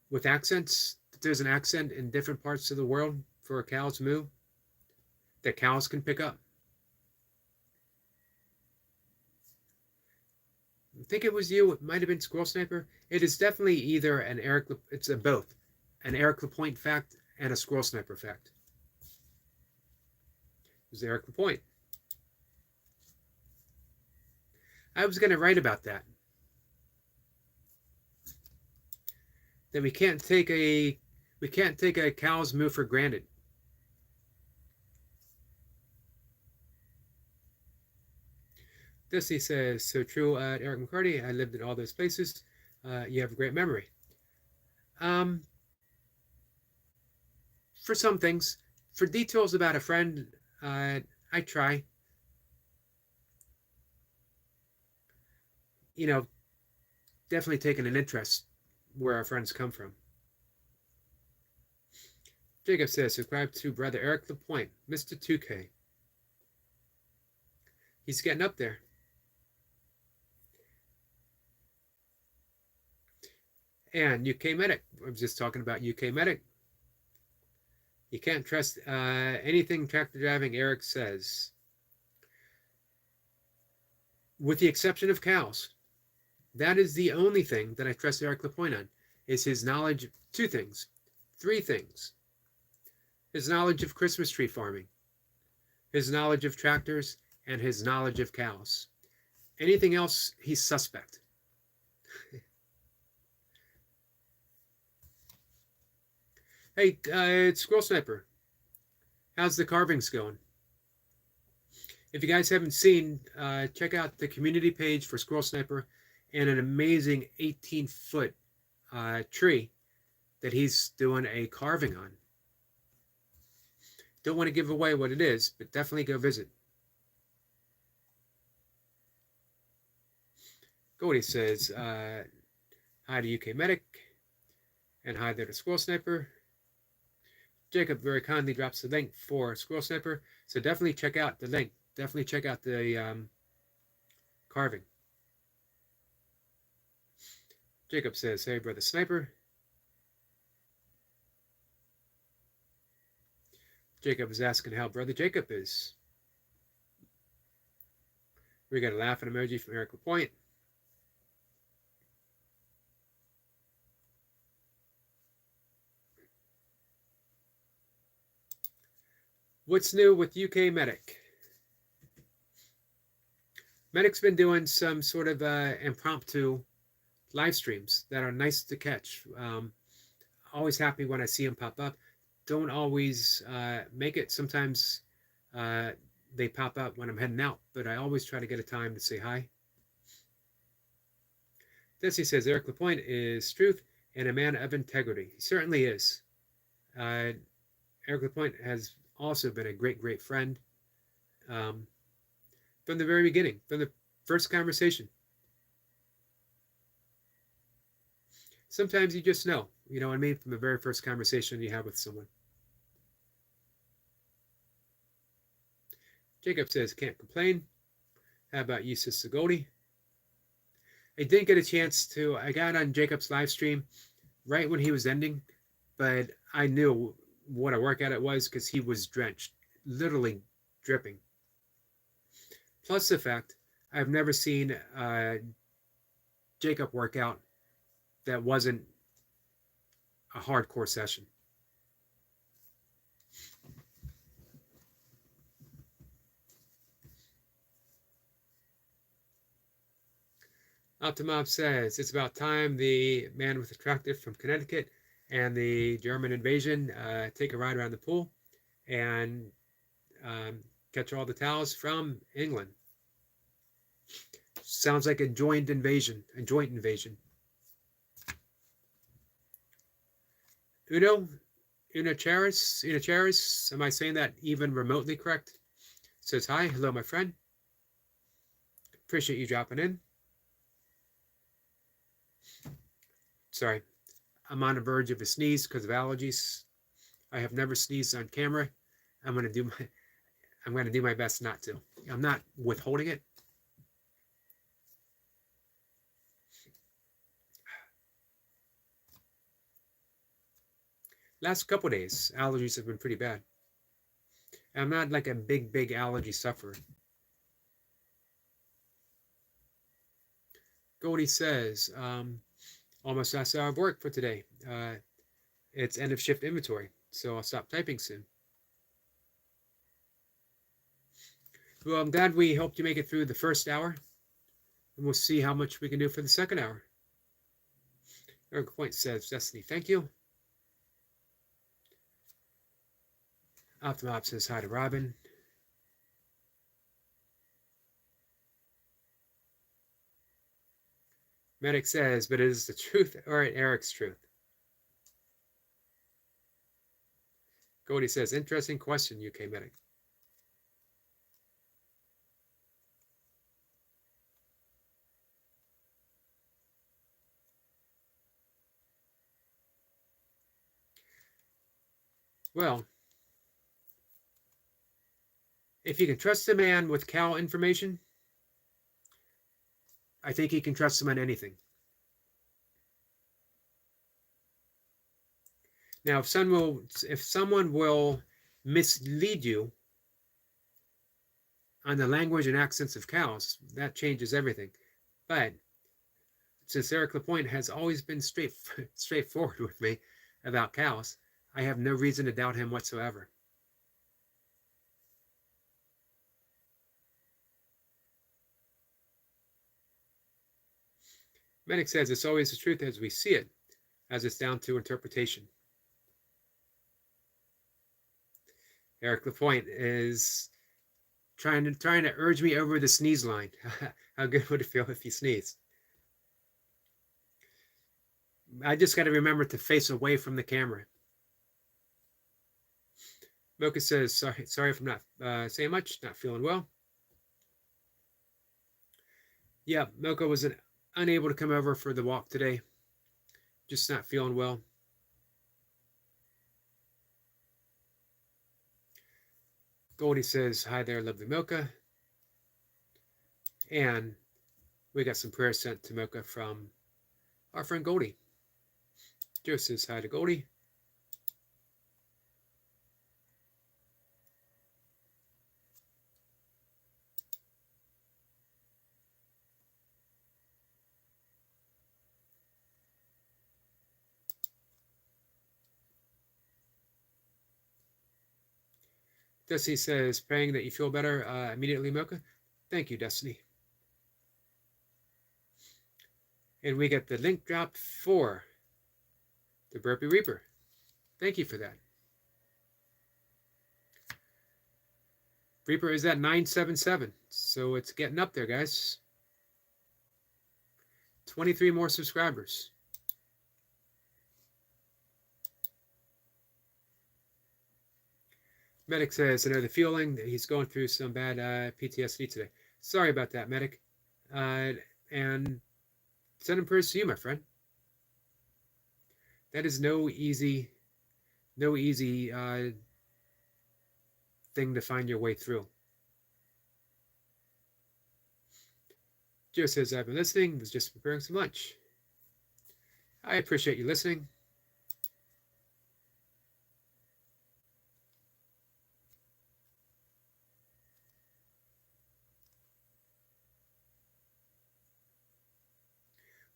with accents? That there's an accent in different parts of the world for a cow's moo that cows can pick up? I think it was you. It might have been Squirrel Sniper. It is definitely either an it's a both, an Eric Lapointe fact and a Squirrel Sniper fact. It was Eric Lapointe. I was going to write about that. That we can't take a cow's moo for granted. Dusty says, so true, Eric McCarty. I lived in all those places. You have a great memory. For some things, for details about a friend, I try. Definitely taking an interest where our friends come from. Jacob says, subscribe to brother Eric Lapointe, Mr. 2K. He's getting up there. And UK Medic. I was just talking about UK Medic. You can't trust anything tractor driving Eric says. With the exception of cows. That is the only thing that I trust Eric Lapointe on, is his knowledge of 2 things, 3 things. His knowledge of Christmas tree farming, his knowledge of tractors, and his knowledge of cows. Anything else, he's suspect. Hey, it's Squirrel Sniper. How's the carvings going? If you guys haven't seen, check out the community page for Squirrel Sniper and an amazing 18-foot tree that he's doing a carving on. Don't want to give away what it is, but definitely go visit. Goldie says, hi to UK Medic, and hi there to Squirrel Sniper. Jacob very kindly drops the link for Squirrel Sniper, so definitely check out the link. Definitely check out the carving. Jacob says, "Hey, brother Sniper." Jacob is asking how brother Jacob is. We got a laughing emoji from Eric LaPointe. What's new with UK Medic? Medic's been doing some sort of impromptu live streams that are nice to catch. Always happy when I see them pop up. Don't always make it. Sometimes they pop up when I'm heading out, but I always try to get a time to say hi. Desi says Eric LaPointe is truth and a man of integrity. He certainly is. Eric LaPointe has also been a great friend from the very beginning, from the first conversation. Sometimes you just know, you know what I mean, from the very first conversation you have with someone. Jacob says, can't complain. How about you, Sister Goldie? I didn't get a chance to, I got on Jacob's live stream right when he was ending, but I knew what a workout it was because he was drenched, literally dripping. Plus the fact, I've never seen Jacob work out that wasn't a hardcore session. Optimob says, it's about time the man with the tractor from Connecticut and the German invasion take a ride around the pool and catch all the towels from England. Sounds like a joint invasion. Una Charis, am I saying that even remotely correct? Says, hi, hello, my friend. Appreciate you dropping in. Sorry, I'm on the verge of a sneeze because of allergies. I have never sneezed on camera. I'm going to do my best not to. I'm not withholding it. Last couple days, allergies have been pretty bad. I'm not like a big allergy sufferer. Goldie says, almost last hour of work for today. It's end of shift inventory, so I'll stop typing soon. Well, I'm glad we helped you make it through the first hour, and we'll see how much we can do for the second hour. Eric Point says, Destiny, thank you. Optimop says hi to Robin. Medic says, but is the truth or Eric's truth? Goldie says, interesting question, UK Medic. Well, if you can trust a man with cow information, I think you can trust him on anything. Now, if someone will mislead you on the language and accents of cows, that changes everything. But since Eric LaPointe has always been straightforward with me about cows, I have no reason to doubt him whatsoever. Medic says it's always the truth as we see it, as it's down to interpretation. Eric LaPointe is trying to urge me over the sneeze line. How good would it feel if you sneezed? I just got to remember to face away from the camera. Mocha says, sorry if I'm not saying much, not feeling well. Yeah, Mocha was unable to come over for the walk today. Just not feeling well. Goldie says, hi there, lovely Mocha. And we got some prayers sent to Mocha from our friend Goldie. Joe says hi to Goldie. Destiny says, praying that you feel better immediately, Mocha. Thank you, Destiny. And we get the link drop for the Burpee Reaper. Thank you for that. Reaper is at 977, so it's getting up there, guys. 23 more subscribers. Medic says, I know the feeling that he's going through some bad PTSD today. Sorry about that, Medic. And sending prayers to you, my friend. That is no easy thing to find your way through. Joe says, I've been listening, was just preparing some lunch. I appreciate you listening.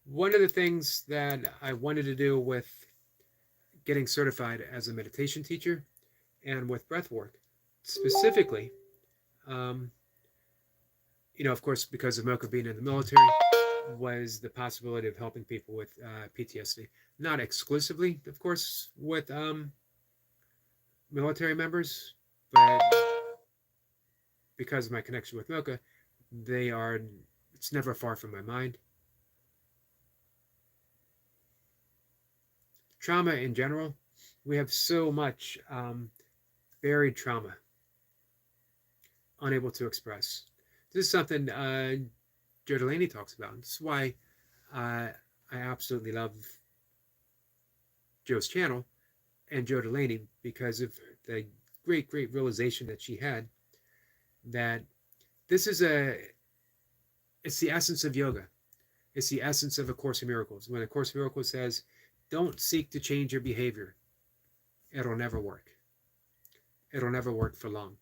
One of the things that I wanted to do with getting certified as a meditation teacher and with breath work, specifically, of course, because of Mocha being in the military, was the possibility of helping people with PTSD. Not exclusively, of course, with military members, but because of my connection with Mocha, it's never far from my mind. Trauma in general, we have so much buried trauma, unable to express. This is something Joe Delaney talks about. This is why I absolutely love Joe's channel and Joe Delaney, because of the great realization that she had that this is it's the essence of yoga. It's the essence of A Course in Miracles. When A Course in Miracles says, don't seek to change your behavior, it'll never work. It'll never work for long.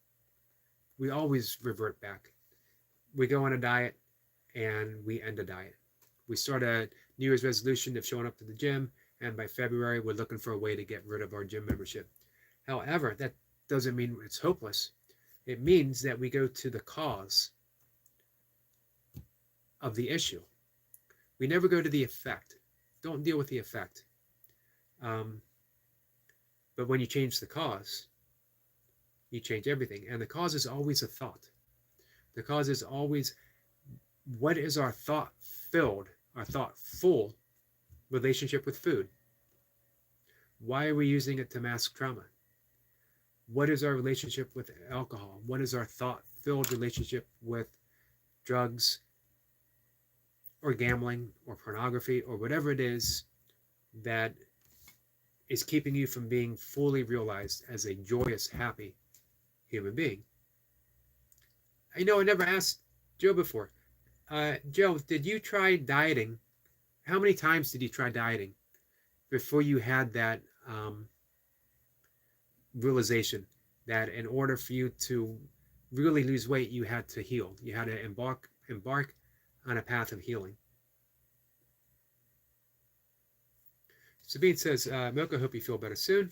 We always revert back. We go on a diet and we end a diet. We start a New Year's resolution of showing up to the gym, and by February, we're looking for a way to get rid of our gym membership. However, that doesn't mean it's hopeless. It means that we go to the cause of the issue. We never go to the effect. Don't deal with the effect. But when you change the cause, you change everything. And the cause is always a thought. The cause is always, what is our thought-filled, our thought-full relationship with food? Why are we using it to mask trauma? What is our relationship with alcohol? What is our thought-filled relationship with drugs or gambling or pornography or whatever it is that is keeping you from being fully realized as a joyous, happy human being? I know I never asked Joe before. Joe, did you try dieting? How many times did you try dieting before you had that realization that in order for you to really lose weight, you had to heal? You had to embark on a path of healing. Sabine says, Mocha, hope you feel better soon.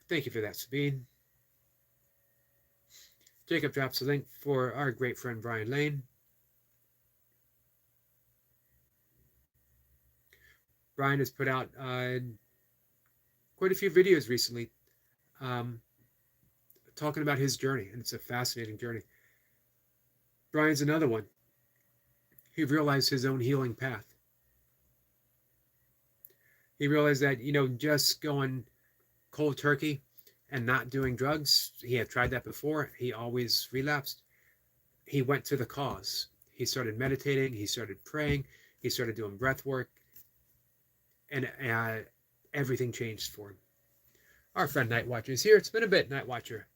Thank you for that, Sabine. Jacob drops a link for our great friend Brian Lane. Brian has put out quite a few videos recently talking about his journey, and it's a fascinating journey. Brian's another one. He realized his own healing path. He realized that, just going cold turkey and not doing drugs, he had tried that before. He always relapsed. He went to the cause. He started meditating. He started praying. He started doing breath work. And everything changed for him. Our friend Night Watcher is here. It's been a bit, Night Watcher.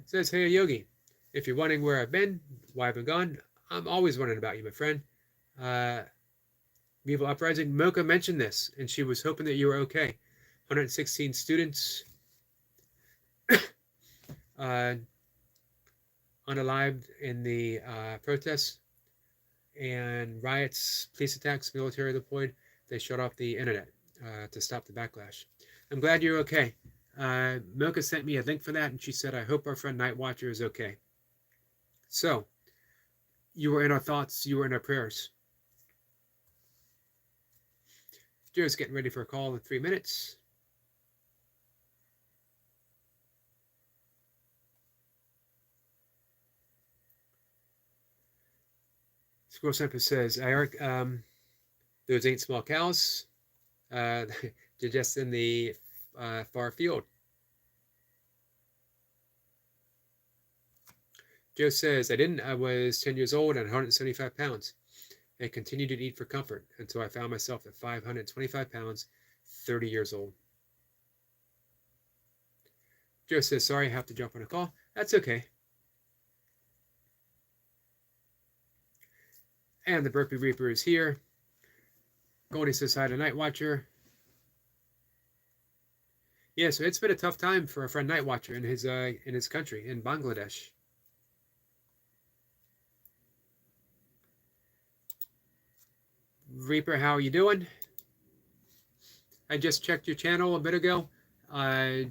Says, hey Yogi, if you're wondering where I've been, why I've been gone, I'm always wondering about you, my friend. Evil Uprising, Mocha mentioned this, and she was hoping that you were okay. 116 students uh, unalived in the protests and riots, police attacks, military deployed. They shut off the internet to stop the backlash. I'm glad you're okay. Mocha sent me a link for that, and she said, I hope our friend Night Watcher is okay. So, you were in our thoughts, you were in our prayers. Joe's getting ready for a call in 3 minutes. Squirrel Semper says, Eric, those ain't small cows. They're just in the far field. Joe says, I was 10 years old and 175 pounds and continued to eat for comfort until I found myself at 525 pounds, 30 years old. Joe says, sorry, I have to jump on a call. That's okay. And the Burpee Reaper is here. Goldie says hi to Night Watcher. Yeah, so it's been a tough time for our friend Night Watcher in his country, in Bangladesh. Reaper, how are you doing? I just checked your channel a bit ago.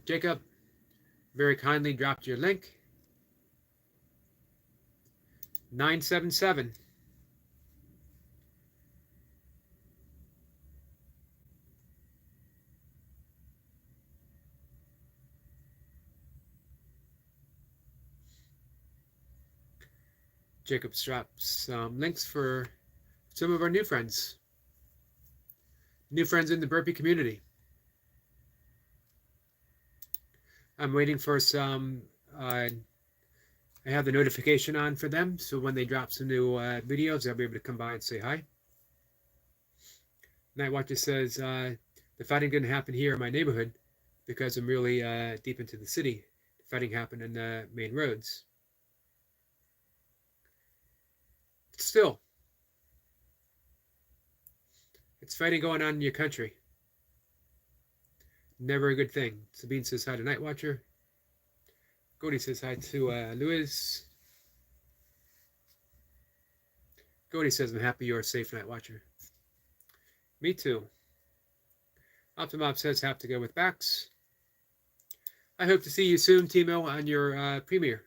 Jacob very kindly dropped your link. 977. Jacob's dropped some links for some of our new friends. New friends in the Burpee community. I'm waiting for some, I have the notification on for them, so when they drop some new videos, I'll be able to come by and say hi. Night Watcher says, the fighting didn't happen here in my neighborhood because I'm really deep into the city. The fighting happened in the main roads. But still, it's fighting going on in your country. Never a good thing. Sabine says hi to Night Watcher. Cody says hi to Louis. Cody says, I'm happy you're safe, Night Watcher. Me too. Optimob says, have to go with Bax. I hope to see you soon, Timo, on your premiere.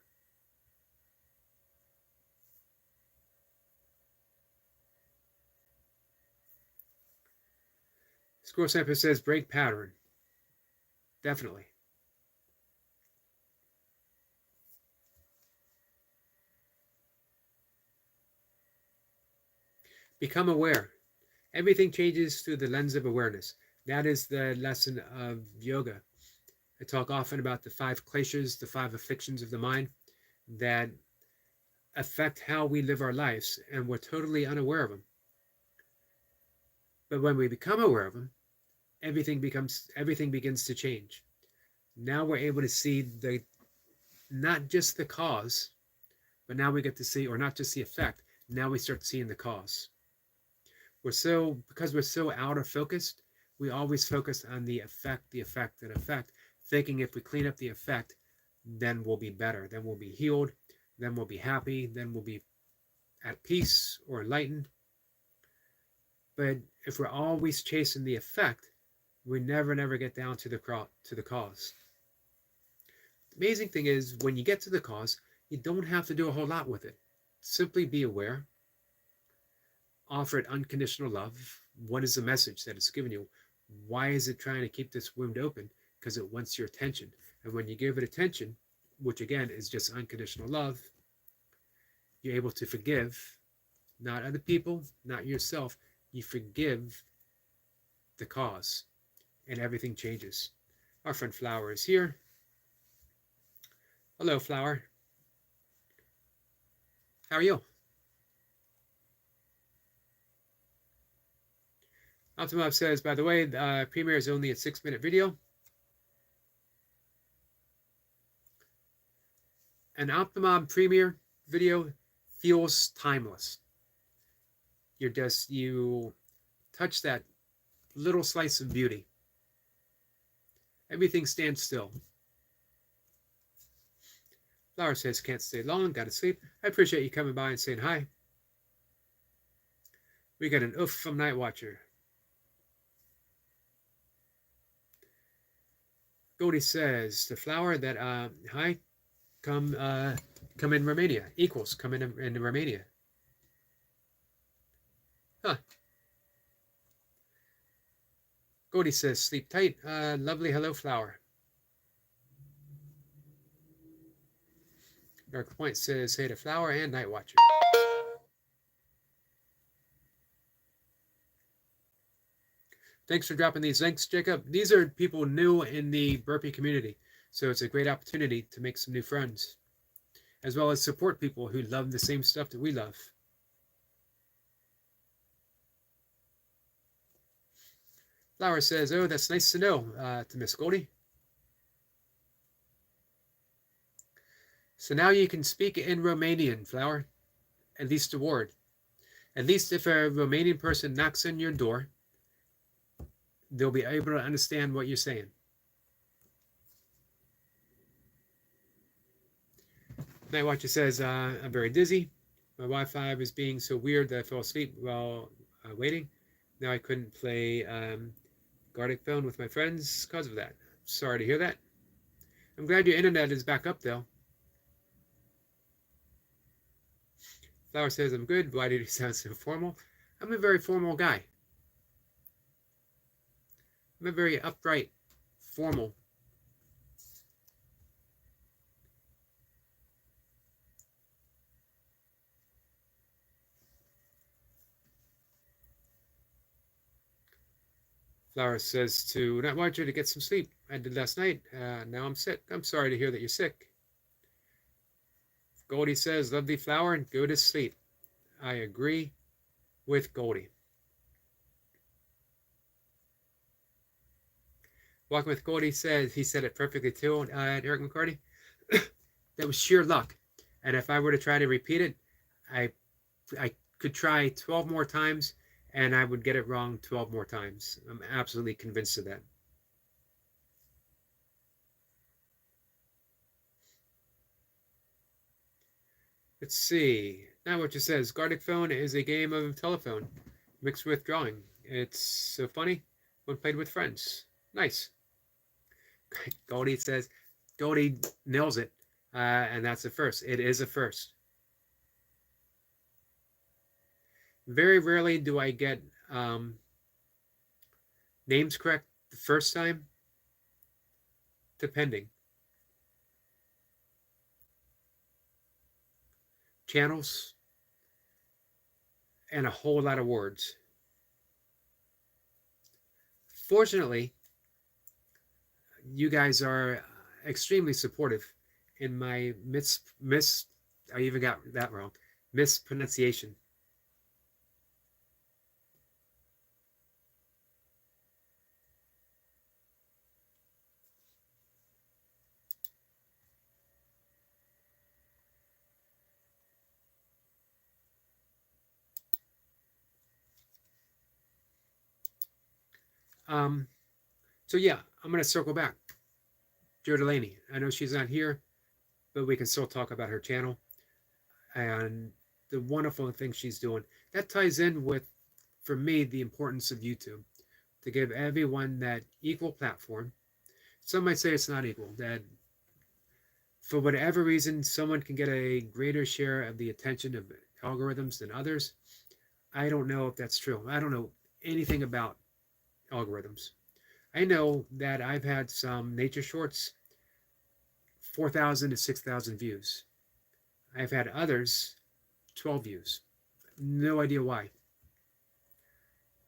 Score Sample says, break pattern. Definitely. Become aware. Everything changes through the lens of awareness. That is the lesson of yoga. I talk often about the 5 kleshas, the 5 afflictions of the mind that affect how we live our lives, and we're totally unaware of them. But when we become aware of them, everything begins to change. Now we're able to see not just the cause, but now we get to see, or not just the effect, now we start seeing the cause. Because we're so out of focused, we always focus on the effect, thinking if we clean up the effect, then we'll be better, then we'll be healed, then we'll be happy, then we'll be at peace or enlightened. But if we're always chasing the effect, we never get down to the cause. The amazing thing is, when you get to the cause, you don't have to do a whole lot with it. Simply be aware. Offer it unconditional love. What is the message that it's giving you? Why is it trying to keep this wound open? Because it wants your attention. And when you give it attention, which again is just unconditional love, you're able to forgive, not other people, not yourself. You forgive the cause, and everything changes. Our friend Flower is here. Hello, Flower. How are you? Optimov says, by the way, premiere is only a 6-minute video. An Optimum Premiere video feels timeless. You touch that little slice of beauty. Everything stands still. Flower says, can't stay long, gotta sleep. I appreciate you coming by and saying hi. We got an oof from Night Watcher. Goldie says, the flower that, hi, come in Romania. Equals, come in Romania. Huh. Goldie says, sleep tight. Lovely hello, flower. Dark Point says, hey to Flower and Night Watcher. Thanks for dropping these links, Jacob. These are people new in the burpee community, so it's a great opportunity to make some new friends, as well as support people who love the same stuff that we love. Flower says, oh, that's nice to know, to Miss Goldie. So now you can speak in Romanian, Flower, at least a word. At least if a Romanian person knocks on your door, they'll be able to understand what you're saying. Night Watcher says, I'm very dizzy. My Wi-Fi was being so weird that I fell asleep while waiting. Now I couldn't play Gartic Phone with my friends because of that. Sorry to hear that. I'm glad your internet is back up, though. Flower says, I'm good. Why did you sound so formal? I'm a very formal guy. I'm a very upright, formal. Flower says to Night Watcher to get some sleep. I did last night. Now I'm sick. I'm sorry to hear that you're sick. Goldie says, lovely Flower, and go to sleep. I agree with Goldie. Walking with Goldie says, he said it perfectly too, Eric McCarty. That was sheer luck. And if I were to try to repeat it, I could try 12 more times and I would get it wrong 12 more times. I'm absolutely convinced of that. Let's see. Now what you says, Gartic Phone is a game of telephone mixed with drawing. It's so funny when played with friends. Nice. Goldie says, Goldie nails it. And that's a first. It is a first. Very rarely do I get names correct the first time, depending. Channels and a whole lot of words. Fortunately, you guys are extremely supportive in my I even got that wrong, mispronunciation. So yeah, I'm going to circle back. Joe Delaney. I know she's not here, but we can still talk about her channel and the wonderful things she's doing. That ties in with, for me, the importance of YouTube, to give everyone that equal platform. Some might say it's not equal, that for whatever reason, someone can get a greater share of the attention of algorithms than others. I don't know if that's true. I don't know anything about algorithms. I know that I've had some nature shorts, 4,000 to 6,000 views. I've had others, 12 views. No idea why.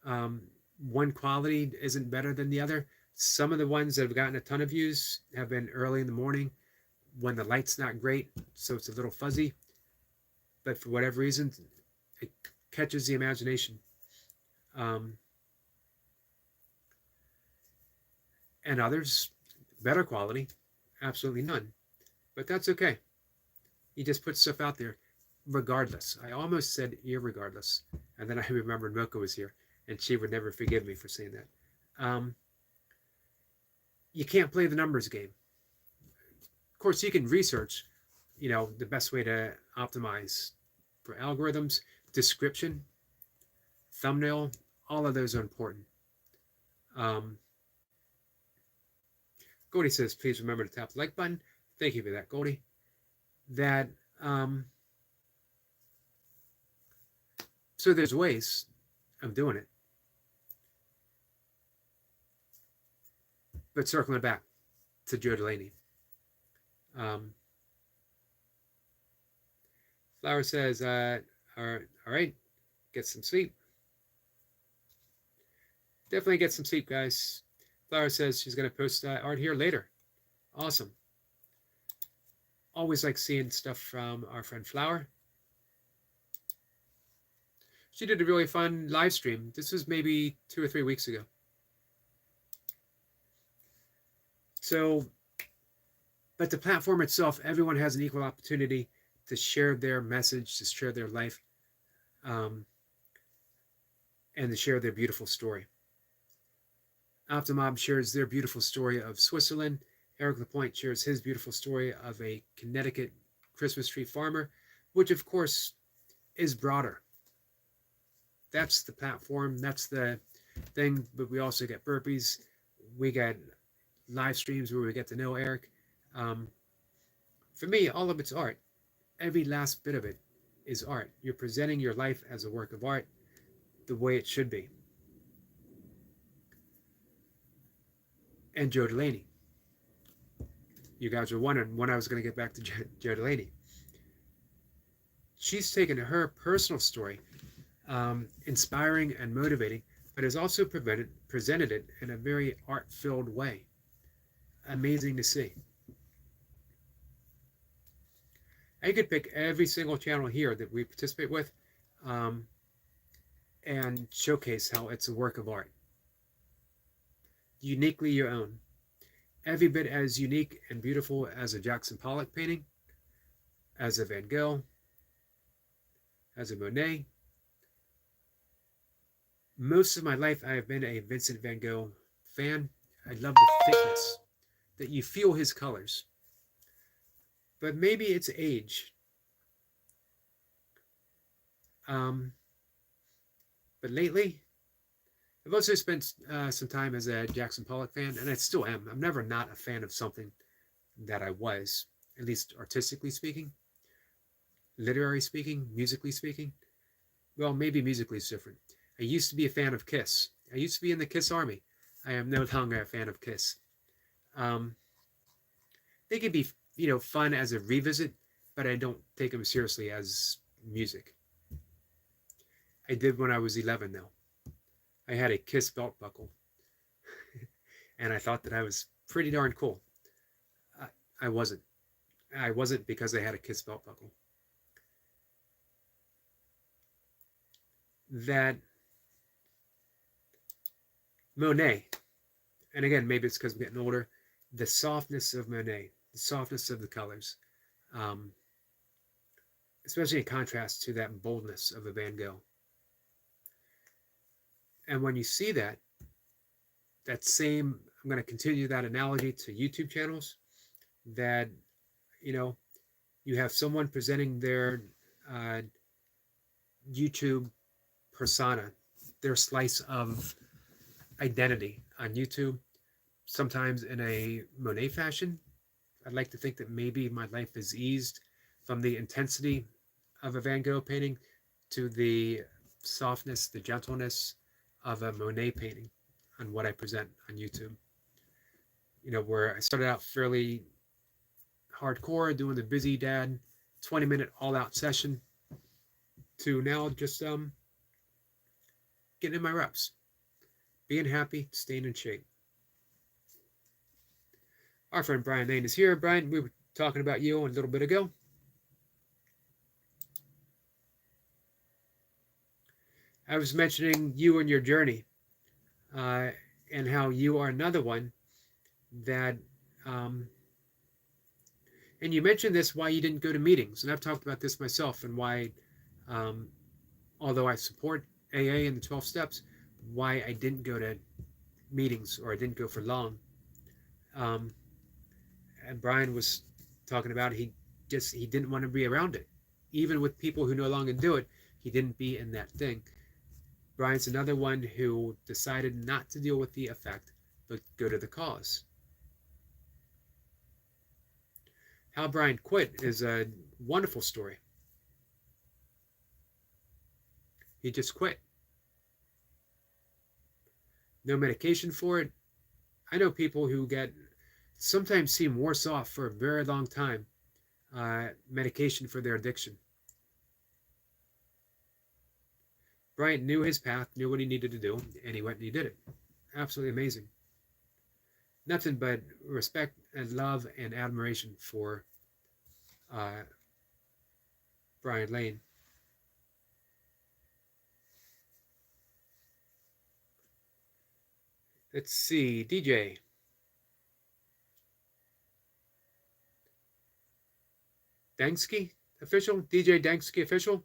One quality isn't better than the other. Some of the ones that have gotten a ton of views have been early in the morning when the light's not great, so it's a little fuzzy. But for whatever reason, it catches the imagination. And others, better quality, absolutely none. But that's okay. He just puts stuff out there regardless. I almost said irregardless. And then I remembered Mocha was here, and she would never forgive me for saying that. You can't play the numbers game. Of course, you can research, the best way to optimize for algorithms, description, thumbnail, all of those are important. Goldie says, please remember to tap the like button. Thank you for that, Goldie. That, so there's ways of doing it. But circling back to Joe Delaney. Flower says, all right, get some sleep. Definitely get some sleep, guys. Flower says she's going to post art here later. Awesome. Always like seeing stuff from our friend Flower. She did a really fun live stream. This was maybe 2 or 3 weeks ago. So, but the platform itself, everyone has an equal opportunity to share their message, to share their life, and to share their beautiful story. Optimob shares their beautiful story of Switzerland. Eric Lapointe shares his beautiful story of a Connecticut Christmas tree farmer, which of course is broader. That's the platform, that's the thing, but we also get Burpees. We get live streams where we get to know Eric. For me, all of it's art. Every last bit of it is art. You're presenting your life as a work of art the way it should be. And Joe Delaney. You guys are wondering when I was going to get back to Joe Delaney. She's taken her personal story, inspiring and motivating, but has also presented it in a very art-filled way. Amazing to see. I could pick every single channel here that we participate with and showcase how it's a work of art. Uniquely your own. Every bit as unique and beautiful as a Jackson Pollock painting, as a Van Gogh, as a Monet. Most of my life I have been a Vincent van Gogh fan. I love the thickness, that you feel his colors. But maybe it's age. But lately, I've also spent some time as a Jackson Pollock fan, and I still am. I'm never not a fan of something that I was, at least artistically speaking, literary speaking, musically speaking. Well, maybe musically is different. I used to be a fan of Kiss. I used to be in the Kiss Army. I am no longer a fan of Kiss. They could be, fun as a revisit, but I don't take them seriously as music. I did when I was 11, though. I had a Kiss belt buckle, and I thought that I was pretty darn cool. I wasn't. I wasn't because I had a Kiss belt buckle. That Monet, and again, maybe it's because I'm getting older, the softness of Monet, the softness of the colors, especially in contrast to that boldness of a Van Gogh. And when you see that same, I'm going to continue that analogy to YouTube channels, that, you have someone presenting their YouTube persona, their slice of identity on YouTube, sometimes in a Monet fashion. I'd like to think that maybe my life is eased from the intensity of a Van Gogh painting to the softness, the gentleness of a Monet painting on what I present on YouTube. Where I started out fairly hardcore, doing the busy dad 20-minute all-out session, to now just getting in my reps, being happy, staying in shape. Our friend Brian Lane is here. Brian, we were talking about you a little bit ago. I was mentioning you and your journey, and how you are another one that And you mentioned this, why you didn't go to meetings. And I've talked about this myself, and why, um, although I support AA and the 12 steps, why I didn't go to meetings, or I didn't go for long. Um, and Brian was talking about, he didn't want to be around it. Even with people who no longer do it, he didn't be in that thing. Brian's another one who decided not to deal with the effect, but go to the cause. How Brian quit is a wonderful story. He just quit. No medication for it. I know people who sometimes seem worse off for a very long time, medication for their addiction. Brian knew his path, knew what he needed to do, and he went and he did it. Absolutely amazing. Nothing but respect and love and admiration for Brian Lane. Let's see, DJ. Danksky official? DJ Danksky official?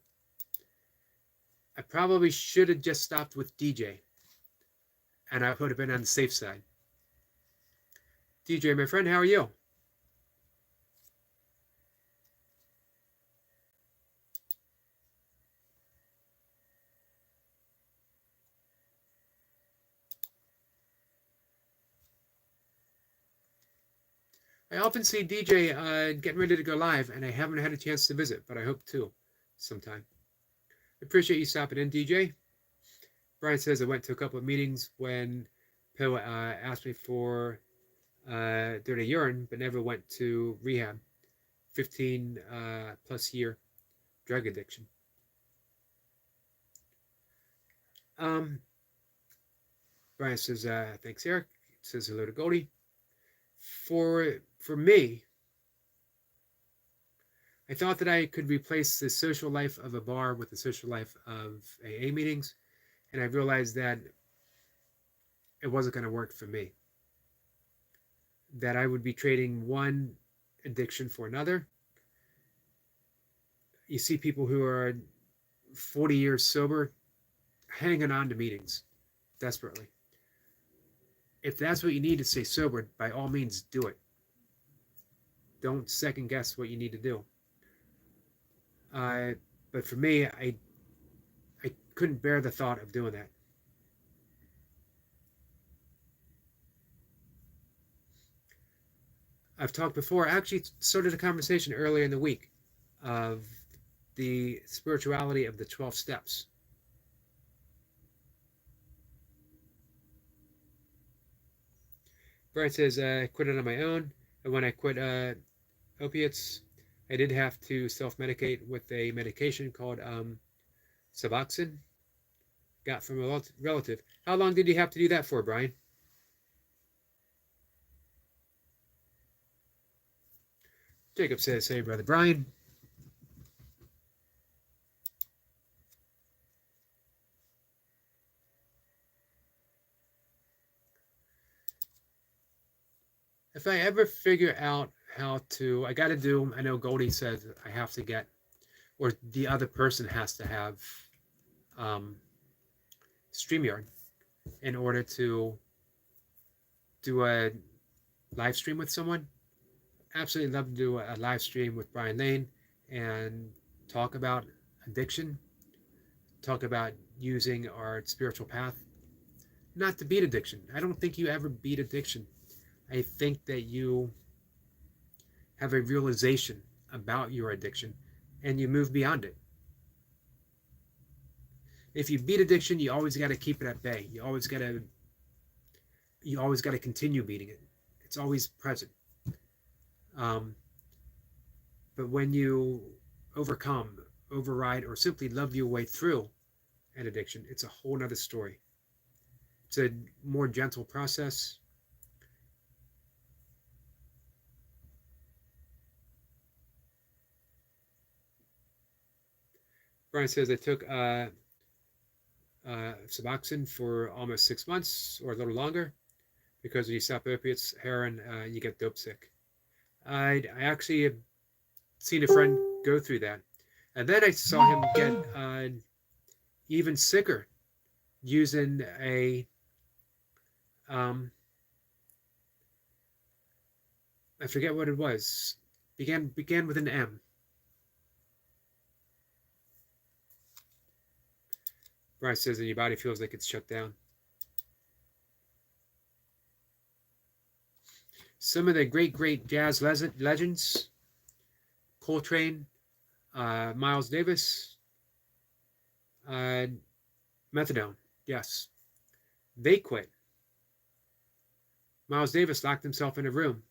I probably should have just stopped with DJ, and I would have been on the safe side. DJ, my friend, how are you? I often see DJ getting ready to go live, and I haven't had a chance to visit, but I hope to sometime. I appreciate you stopping in, DJ. Brian says I went to a couple of meetings when Pill asked me for dirty urine, but never went to rehab. 15 plus year drug addiction. Brian says, thanks, Eric. Says hello to Goldie. For me, I thought that I could replace the social life of a bar with the social life of AA meetings, and I realized that it wasn't going to work for me. That I would be trading one addiction for another. You see people who are 40 years sober hanging on to meetings desperately. If that's what you need to stay sober, by all means, do it. Don't second guess what you need to do. But for me, I couldn't bear the thought of doing that. I've talked before. I actually started a conversation earlier in the week of the spirituality of the 12 steps. Brian says, I quit it on my own. And when I quit opiates, I did have to self-medicate with a medication called Suboxone. Got from a relative. How long did you have to do that for, Brian? Jacob says, hey, Brother Brian. If I ever figure out how to, I got to do, I know Goldie said I have to get, or the other person has to have StreamYard in order to do a live stream with someone. Absolutely love to do a live stream with Brian Lane and talk about addiction, talk about using our spiritual path, not to beat addiction. I don't think you ever beat addiction. I think that you have a realization about your addiction and you move beyond it. If you beat addiction, you always got to keep it at bay. You always got to continue beating it. It's always present. But when you overcome, override, or simply love your way through an addiction, it's a whole nother story. It's a more gentle process. Brian says I took Suboxone for almost 6 months or a little longer because when you stop opiates, heroin, you get dope sick. I actually have seen a friend go through that. And then I saw him get even sicker using a, um, I forget what it was, began with an M. Bryce says that your body feels like it's shut down. Some of the great jazz legends: Coltrane, Miles Davis, uh, Methadone. Yes, they quit. Miles Davis locked himself in a room,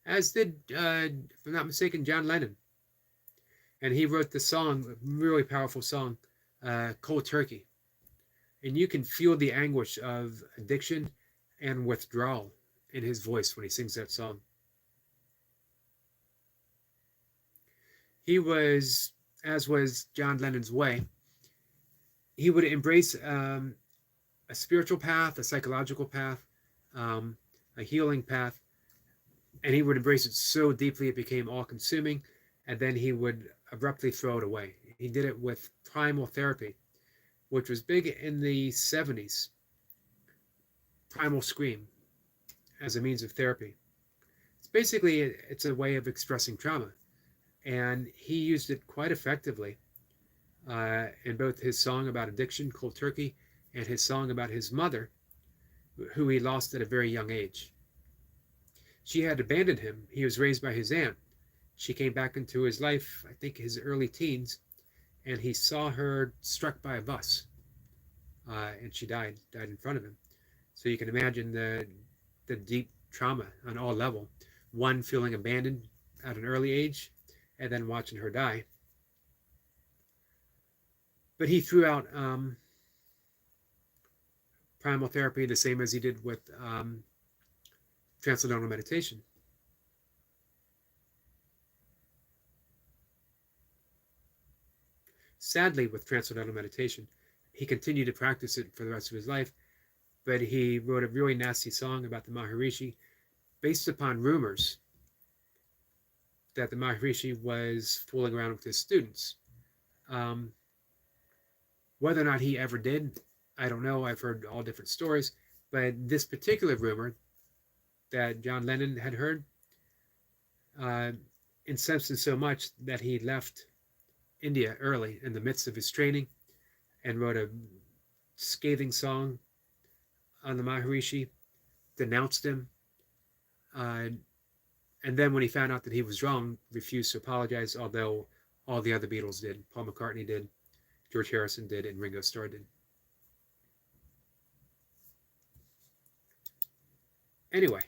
as did, if I'm not mistaken, John Lennon. And he wrote the song, a really powerful song, Cold Turkey. And you can feel the anguish of addiction and withdrawal in his voice when he sings that song. He was, as was John Lennon's way, he would embrace a spiritual path, a psychological path, um, a healing path, and he would embrace it so deeply it became all consuming, and then he would abruptly throw it away. He did it with primal therapy, which was big in the 70s. Primal scream as a means of therapy. It's a way of expressing trauma, and he used it quite effectively in both his song about addiction, Cold Turkey, and his song about his mother, who he lost at a very young age. She had abandoned him. He was raised by his aunt. She came back into his life, I think his early teens, and he saw her struck by a bus, and she died in front of him. So you can imagine the deep trauma on all level. One, feeling abandoned at an early age, and then watching her die. But he threw out primal therapy the same as he did with transcendental meditation. Sadly, with transcendental meditation, he continued to practice it for the rest of his life, but he wrote a really nasty song about the Maharishi based upon rumors that the Maharishi was fooling around with his students. Um, Whether or not he ever did, I don't know. I've heard all different stories, but this particular rumor that John Lennon had heard uh, incensed him so much that he left India early in the midst of his training and wrote a scathing song on the Maharishi, denounced him, uh, and then when he found out that he was wrong, refused to apologize, although all the other Beatles did. Paul McCartney did, George Harrison did, and Ringo Starr did. Anyway,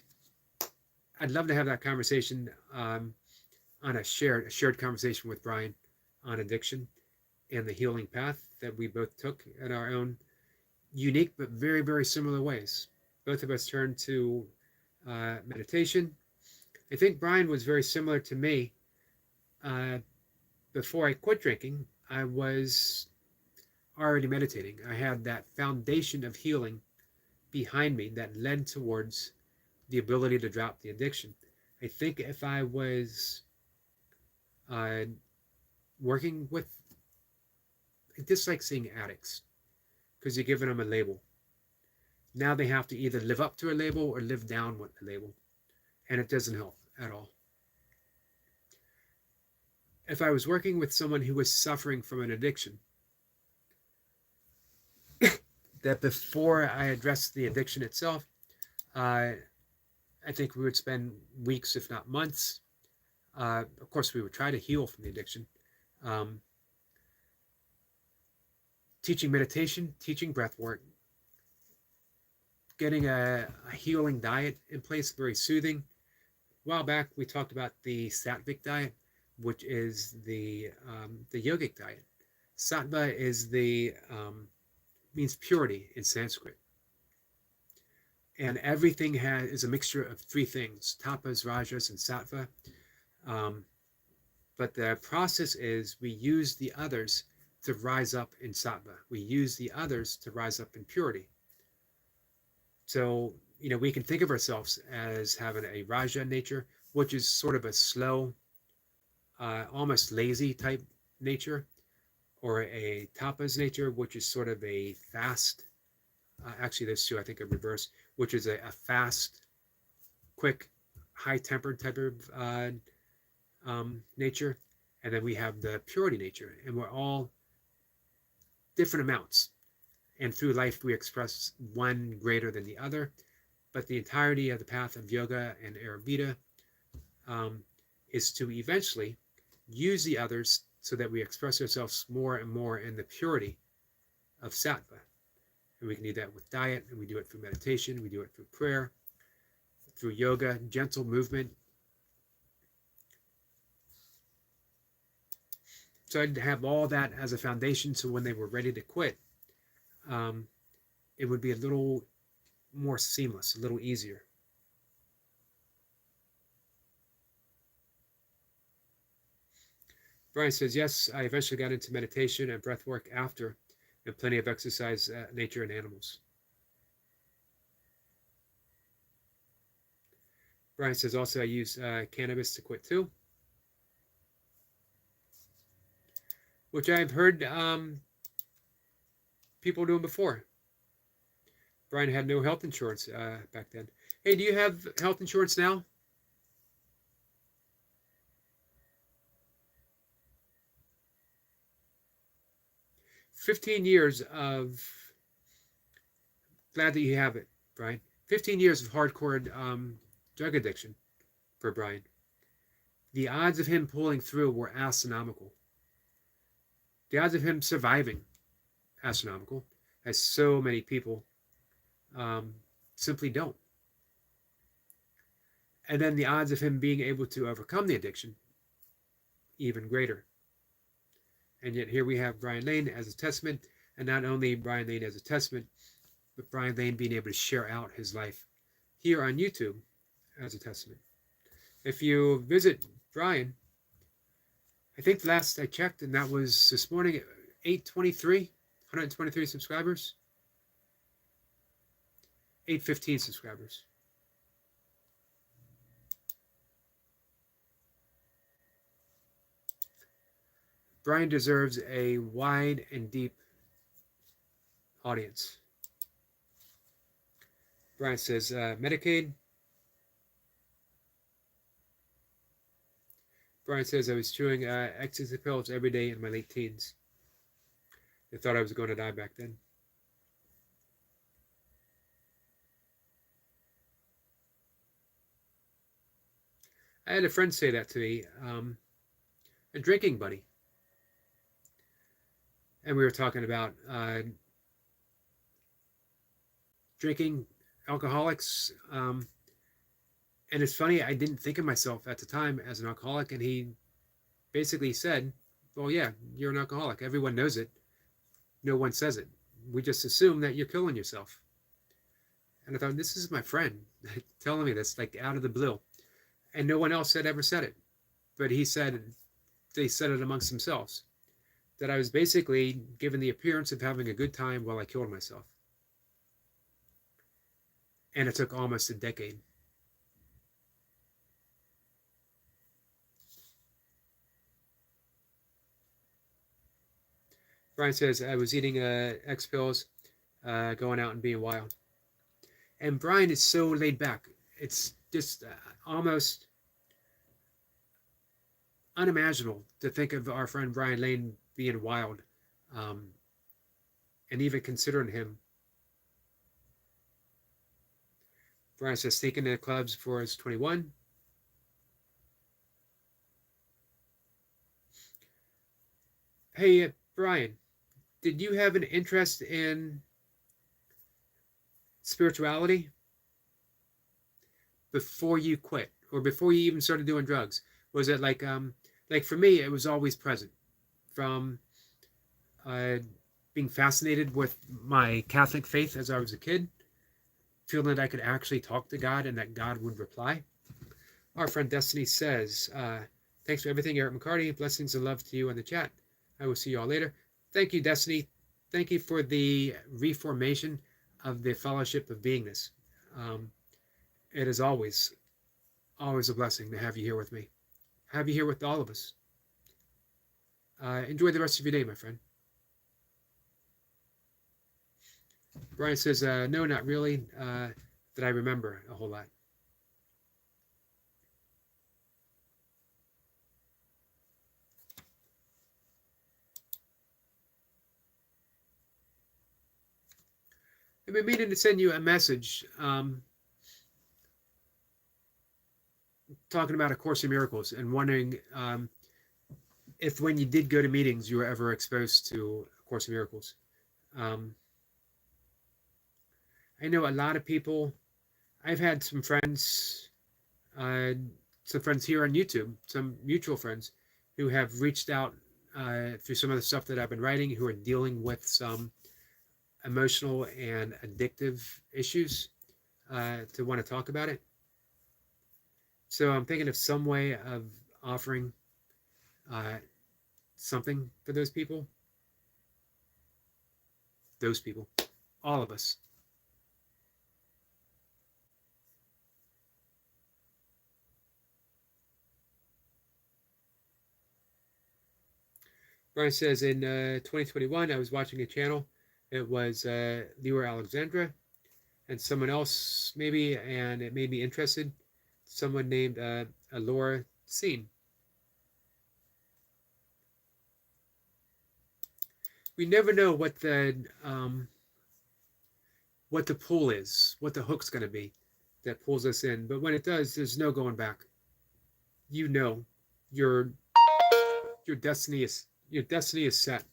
I'd love to have that conversation on a shared conversation with Brian on addiction and the healing path that we both took in our own unique but very similar ways. Both of us turned to meditation. I think Brian was very similar to me. Uh, Before I quit drinking, I was already meditating. I had that foundation of healing behind me that led towards the ability to drop the addiction. I think if I was uh, working with, I dislike seeing addicts because you're giving them a label. Now they have to either live up to a label or live down with the label, and it doesn't help at all. If I was working with someone who was suffering from an addiction, that before I addressed the addiction itself, uh, I think we would spend weeks, if not months. Of course, we would try to heal from the addiction. Um, Teaching meditation, teaching breath work, getting a healing diet in place, very soothing. A while back, we talked about the sattvic diet, which is the yogic diet. Sattva is means purity in Sanskrit, and everything is a mixture of three things: tapas, rajas, and sattva. Um, but the process is we use the others to rise up in sattva. We use the others to rise up in purity. So we can think of ourselves as having a Raja nature, which is sort of a slow, almost lazy type nature, or a Tapas nature, which is sort of a fast, actually those two I think are reverse, which is a fast, quick, high-tempered type of nature. And then we have the purity nature, and we're all different amounts. And through life, we express one greater than the other. But the entirety of the path of yoga and Ayurveda is to eventually use the others so that we express ourselves more and more in the purity of sattva. And we can do that with diet, and we do it through meditation, we do it through prayer, through yoga, gentle movement. So I'd have all that as a foundation, so when they were ready to quit, it would be a little more seamless, a little easier. Brian says, yes, I eventually got into meditation and breath work after, and plenty of exercise, nature, and animals. Brian says, also, I use cannabis to quit too, which I've heard people doing before. Brian had no health insurance back then. Hey, do you have health insurance now? $15 years of, glad that you have it, Brian. 15 years of hardcore drug addiction for Brian. The odds of him pulling through were astronomical. The odds of him surviving, astronomical, as so many people simply don't. And then the odds of him being able to overcome the addiction, even greater. And yet here we have Brian Lane as a testament, and not only Brian Lane as a testament, but Brian Lane being able to share out his life here on YouTube as a testament. If you visit Brian, I think the last I checked, and that was this morning, 123 subscribers, 815 subscribers. Brian deserves a wide and deep audience. Brian says, Medicaid. Brian says, I was chewing ecstasy pills every day in my late teens. They thought I was going to die back then. I had a friend say that to me, a drinking buddy. And we were talking about drinking, alcoholics. And it's funny, I didn't think of myself at the time as an alcoholic. And he basically said, well, yeah, you're an alcoholic. Everyone knows it. No one says it. We just assume that you're killing yourself. And I thought, this is my friend telling me this, like out of the blue. And no one else had ever said it. But he said, they said it amongst themselves, that I was basically given the appearance of having a good time while I killed myself. And it took almost a decade. Brian says, I was eating X pills, going out and being wild. And Brian is so laid back. It's just almost unimaginable to think of our friend Brian Lane being wild, and even considering him. Brian says, sneaking to the clubs before I was 21. Hey, Brian, did you have an interest in spirituality before you quit, or before you even started doing drugs? Was it like for me, it was always present, from being fascinated with my Catholic faith as I was a kid, feeling that I could actually talk to God and that God would reply. Our friend Destiny says, thanks for everything, Eric McCarty. Blessings and love to you in the chat. I will see you all later. Thank you, Destiny. Thank you for the reformation of the Fellowship of Beingness. It is always, always a blessing to have you here with me. Have you here with all of us. Enjoy the rest of your day, my friend. Brian says, no, not really. That I remember a whole lot. I've been meaning to send you a message talking about A Course in Miracles and wondering if when you did go to meetings, you were ever exposed to A Course in Miracles. I know a lot of people. I've had some friends here on YouTube, some mutual friends who have reached out through some of the stuff that I've been writing, who are dealing with some emotional and addictive issues to want to talk about it. So I'm thinking of some way of offering something for those people. Those people. All of us. Brian says, in 2021, I was watching a channel. It was Leora Alexandra and someone else, maybe, and it made me interested. Someone named Alora Scene. We never know what the pull is, what the hook's going to be that pulls us in. But when it does, there's no going back. You know, your destiny is set.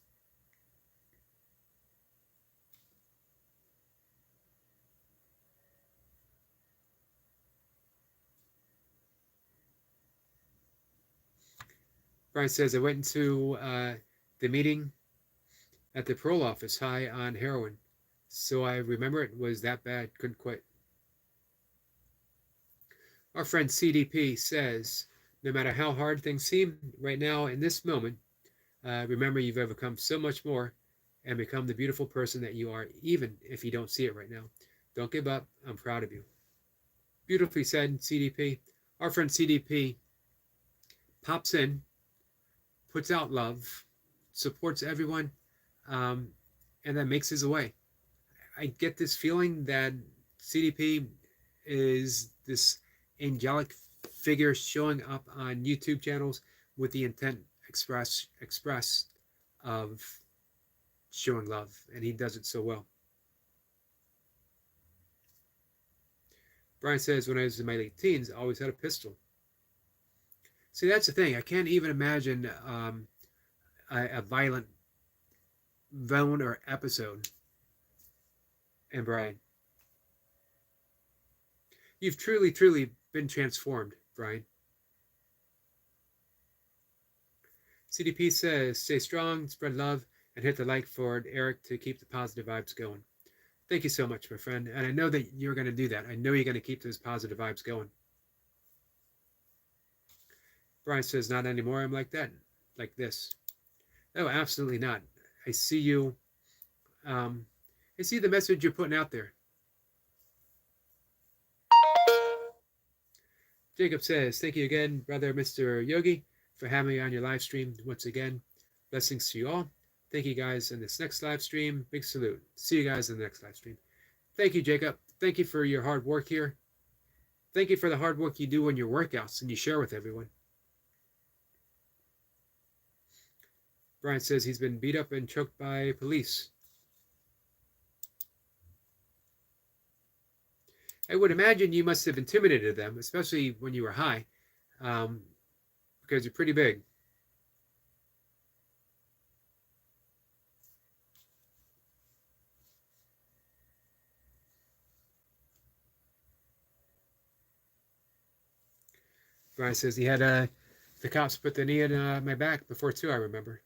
Brian says, I went into the meeting at the parole office high on heroin. So I remember it was that bad, couldn't quit. Our friend CDP says, no matter how hard things seem right now in this moment, remember you've overcome so much more and become the beautiful person that you are, even if you don't see it right now. Don't give up. I'm proud of you. Beautifully said, CDP. Our friend CDP pops in, puts out love, supports everyone, and then makes his way. I get this feeling that CDP is this angelic figure showing up on YouTube channels with the intent express of showing love, and he does it so well. Brian says, when I was in my late teens, I always had a pistol. See, that's the thing. I can't even imagine a violent zone or episode. And Brian, you've truly, truly been transformed, Brian. CDP says, stay strong, spread love, and hit the like for Eric to keep the positive vibes going. Thank you so much, my friend. And I know that you're going to do that. I know you're going to keep those positive vibes going. Brian says, not anymore. I'm like that, like this. Oh, absolutely not. I see you. I see the message you're putting out there. Jacob says, thank you again, brother Mr. Yogi, for having me on your live stream once again. Blessings to you all. Thank you guys in this next live stream. Big salute. See you guys in the next live stream. Thank you, Jacob. Thank you for your hard work here. Thank you for the hard work you do in your workouts and you share with everyone. Brian says he's been beat up and choked by police. I would imagine you must have intimidated them, especially when you were high, because you're pretty big. Brian says he had the cops put the knee in my back before too, I remember.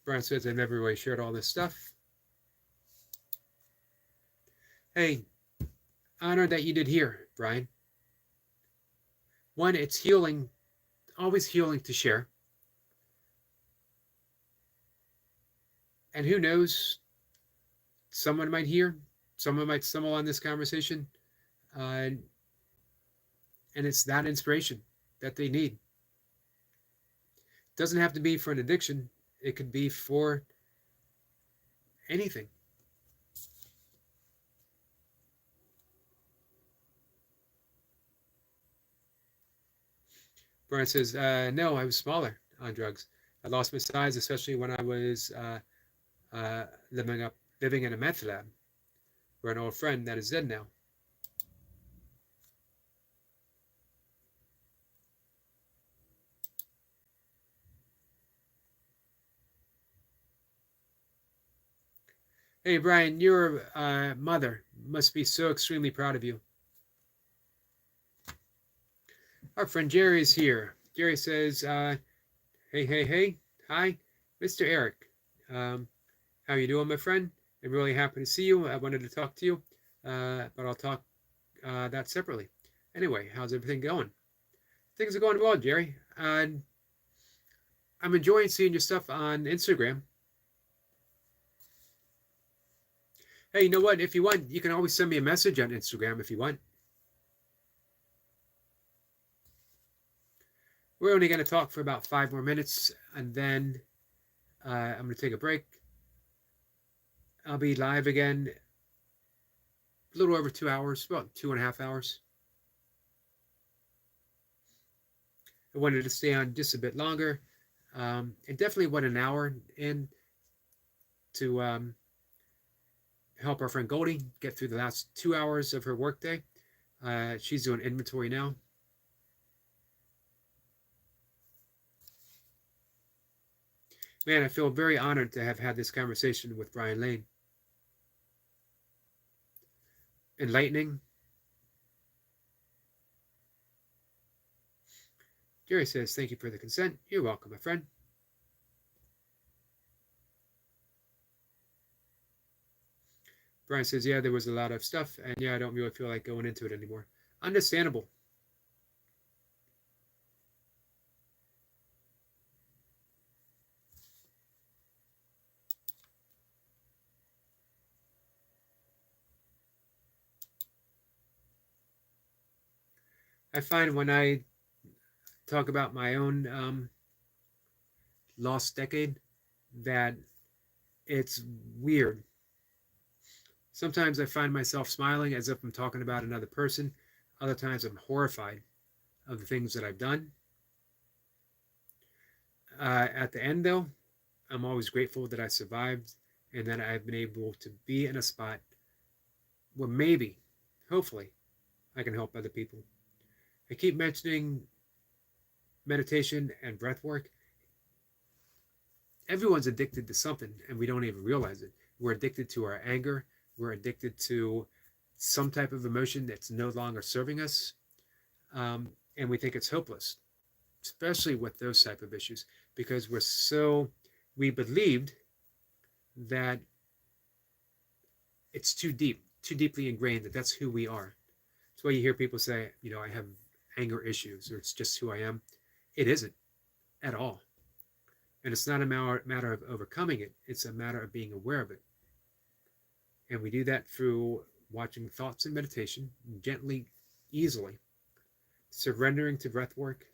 Brian says I never really shared all this stuff. Hey, honor that you did here, Brian. One, it's healing, always healing to share. And who knows, someone might hear, someone might stumble on this conversation, uh, and it's that inspiration that they need. It doesn't have to be for an addiction, it could be for anything. Brian says, no, I was smaller on drugs. I lost my size, especially when I was living in a meth lab. We're an old friend that is dead now. Hey, Brian, your mother must be so extremely proud of you. Our friend Jerry is here. Jerry says, hey, hi, Mr. Eric. How you doing, my friend? I'm really happy to see you. I wanted to talk to you, but I'll talk that separately. Anyway, how's everything going? Things are going well, Jerry. I'm enjoying seeing your stuff on Instagram. Hey, you know what? If you want, you can always send me a message on Instagram if you want. We're only going to talk for about 5 more minutes, and then I'm going to take a break. I'll be live again a little over 2 hours, about 2.5 hours. I wanted to stay on just a bit longer. It definitely went an hour in to help our friend Goldie get through the last 2 hours of her workday. She's doing inventory now. Man, I feel very honored to have had this conversation with Brian Lane. Enlightening. Jerry says, thank you for the consent. You're welcome, my friend. Brian says, yeah, there was a lot of stuff, and yeah, I don't really feel like going into it anymore. Understandable. I find when I talk about my own lost decade that it's weird. Sometimes I find myself smiling as if I'm talking about another person. Other times I'm horrified of the things that I've done. At the end, though, I'm always grateful that I survived and that I've been able to be in a spot where maybe, hopefully, I can help other people. I keep mentioning meditation and breath work. Everyone's addicted to something and we don't even realize it. We're addicted to our anger. We're addicted to some type of emotion that's no longer serving us. And we think it's hopeless, especially with those type of issues, because we believed that it's too deeply ingrained that that's who we are. That's why you hear people say, I have anger issues or it's just who I am. It isn't at all. And it's not a matter of overcoming it. It's a matter of being aware of it. And we do that through watching thoughts and meditation gently, easily, surrendering to breath work,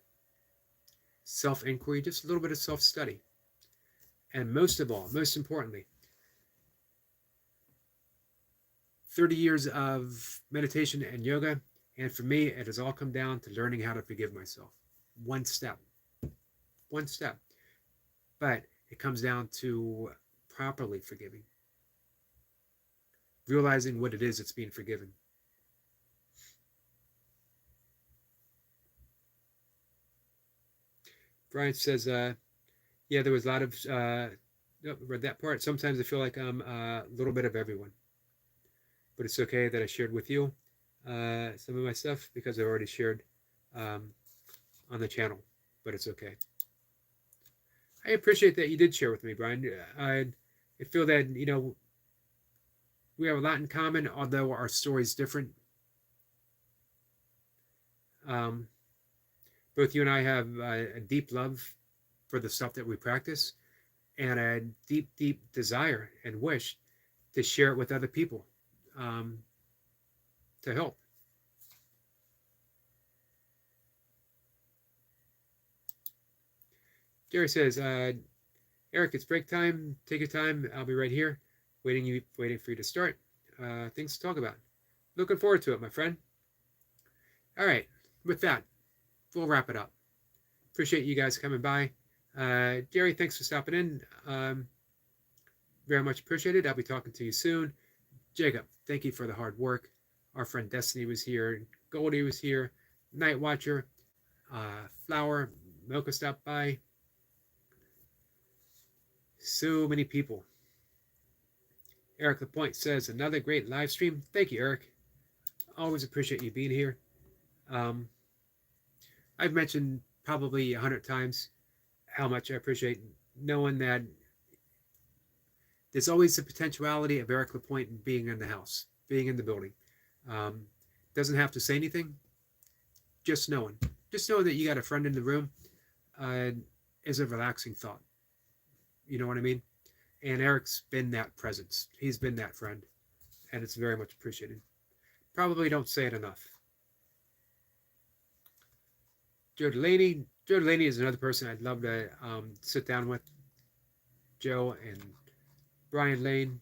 self-inquiry, just a little bit of self-study. And most of all, most importantly, 30 years of meditation and yoga. And for me, it has all come down to learning how to forgive myself. One step. But it comes down to properly forgiving. Realizing what it is that's being forgiven. Brian says, yeah, there was a lot of, read that part. Sometimes I feel like I'm a little bit of everyone. But it's okay that I shared with you some of my stuff because I've already shared on the channel. But it's okay. I appreciate that you did share with me, Brian. I feel that, we have a lot in common, although our story's different. Both you and I have a deep love for the stuff that we practice, and a deep, deep desire and wish to share it with other people, um, to help. Jerry says, Eric, it's break time. Take your time. I'll be right here, waiting for you to start. Things to talk about. Looking forward to it, my friend. All right. With that, we'll wrap it up. Appreciate you guys coming by. Jerry, thanks for stopping in. Very much appreciated. I'll be talking to you soon. Jacob, thank you for the hard work. Our friend Destiny was here. Goldie was here. Night Watcher. Flower. Mocha stopped by. So many people. Eric Lapointe says, another great live stream. Thank you, Eric. Always appreciate you being here. I've mentioned probably 100 times how much I appreciate knowing that there's always the potentiality of Eric Lapointe being in the house, being in the building. Doesn't have to say anything. Just knowing that you got a friend in the room is a relaxing thought. You know what I mean? And Eric's been that presence. He's been that friend. And it's very much appreciated. Probably don't say it enough. Joe Delaney. Joe Delaney is another person I'd love to sit down with. Joe and Brian Lane.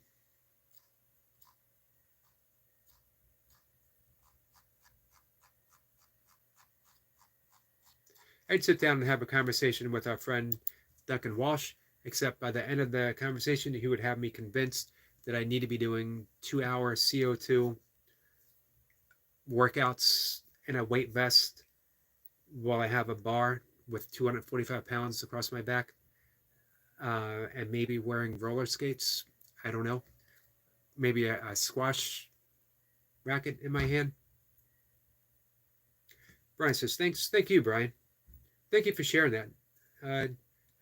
I'd sit down and have a conversation with our friend Duncan Walsh, except by the end of the conversation, he would have me convinced that I need to be doing 2-hour CO2 workouts in a weight vest while I have a bar with 245 pounds across my back, and maybe wearing roller skates. I don't know. Maybe a squash racket in my hand. Brian says, thanks. Thank you, Brian. Thank you for sharing that.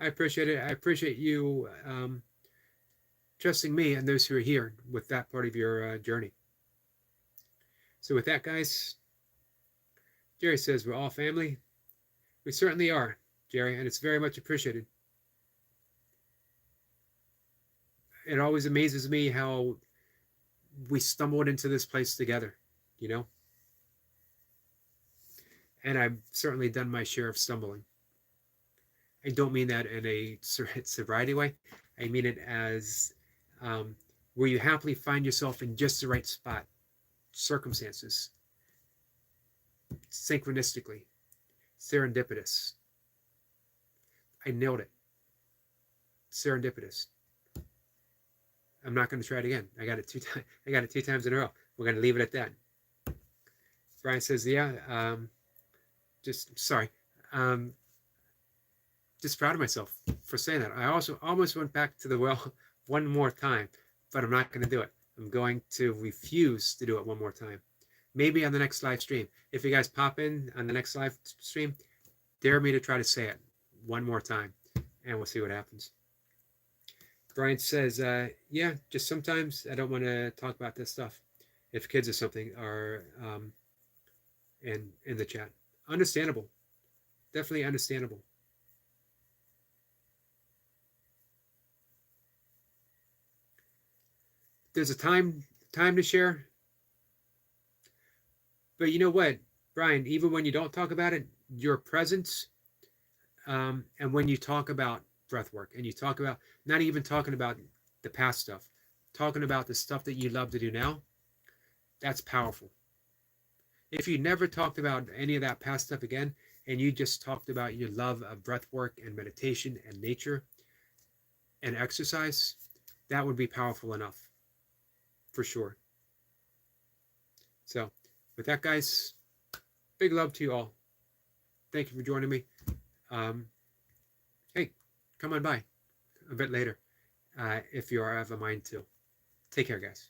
I appreciate it. I appreciate you trusting me and those who are here with that part of your journey. So with that, guys, Jerry says we're all family. We certainly are, Jerry, and it's very much appreciated. It always amazes me how we stumbled into this place together, you know? And I've certainly done my share of stumbling. I don't mean that in a sobriety way. I mean it as where you happily find yourself in just the right spot, circumstances, synchronistically, serendipitous. I nailed it. Serendipitous. I'm not going to try it again. I got it 2 times. I got it 2 times in a row. We're going to leave it at that. Brian says, yeah. Just sorry. Just proud of myself for saying that. I also almost went back to the well one more time, but I'm not going to do it. I'm going to refuse to do it one more time. Maybe on the next live stream. If you guys pop in on the next live stream, dare me to try to say it one more time, and we'll see what happens. Brian says, yeah, just sometimes I don't want to talk about this stuff. If kids or something are in the chat. Understandable. Definitely understandable. There's a time to share. But you know what, Brian, even when you don't talk about it, your presence, and when you talk about breath work and you talk about, not even talking about the past stuff, talking about the stuff that you love to do now, that's powerful. If you never talked about any of that past stuff again, and you just talked about your love of breath work and meditation and nature and exercise, that would be powerful enough, for sure. So with that, guys, big love to you all. Thank you for joining me. Hey, come on by a bit later if you are of a mind to. Take care, guys.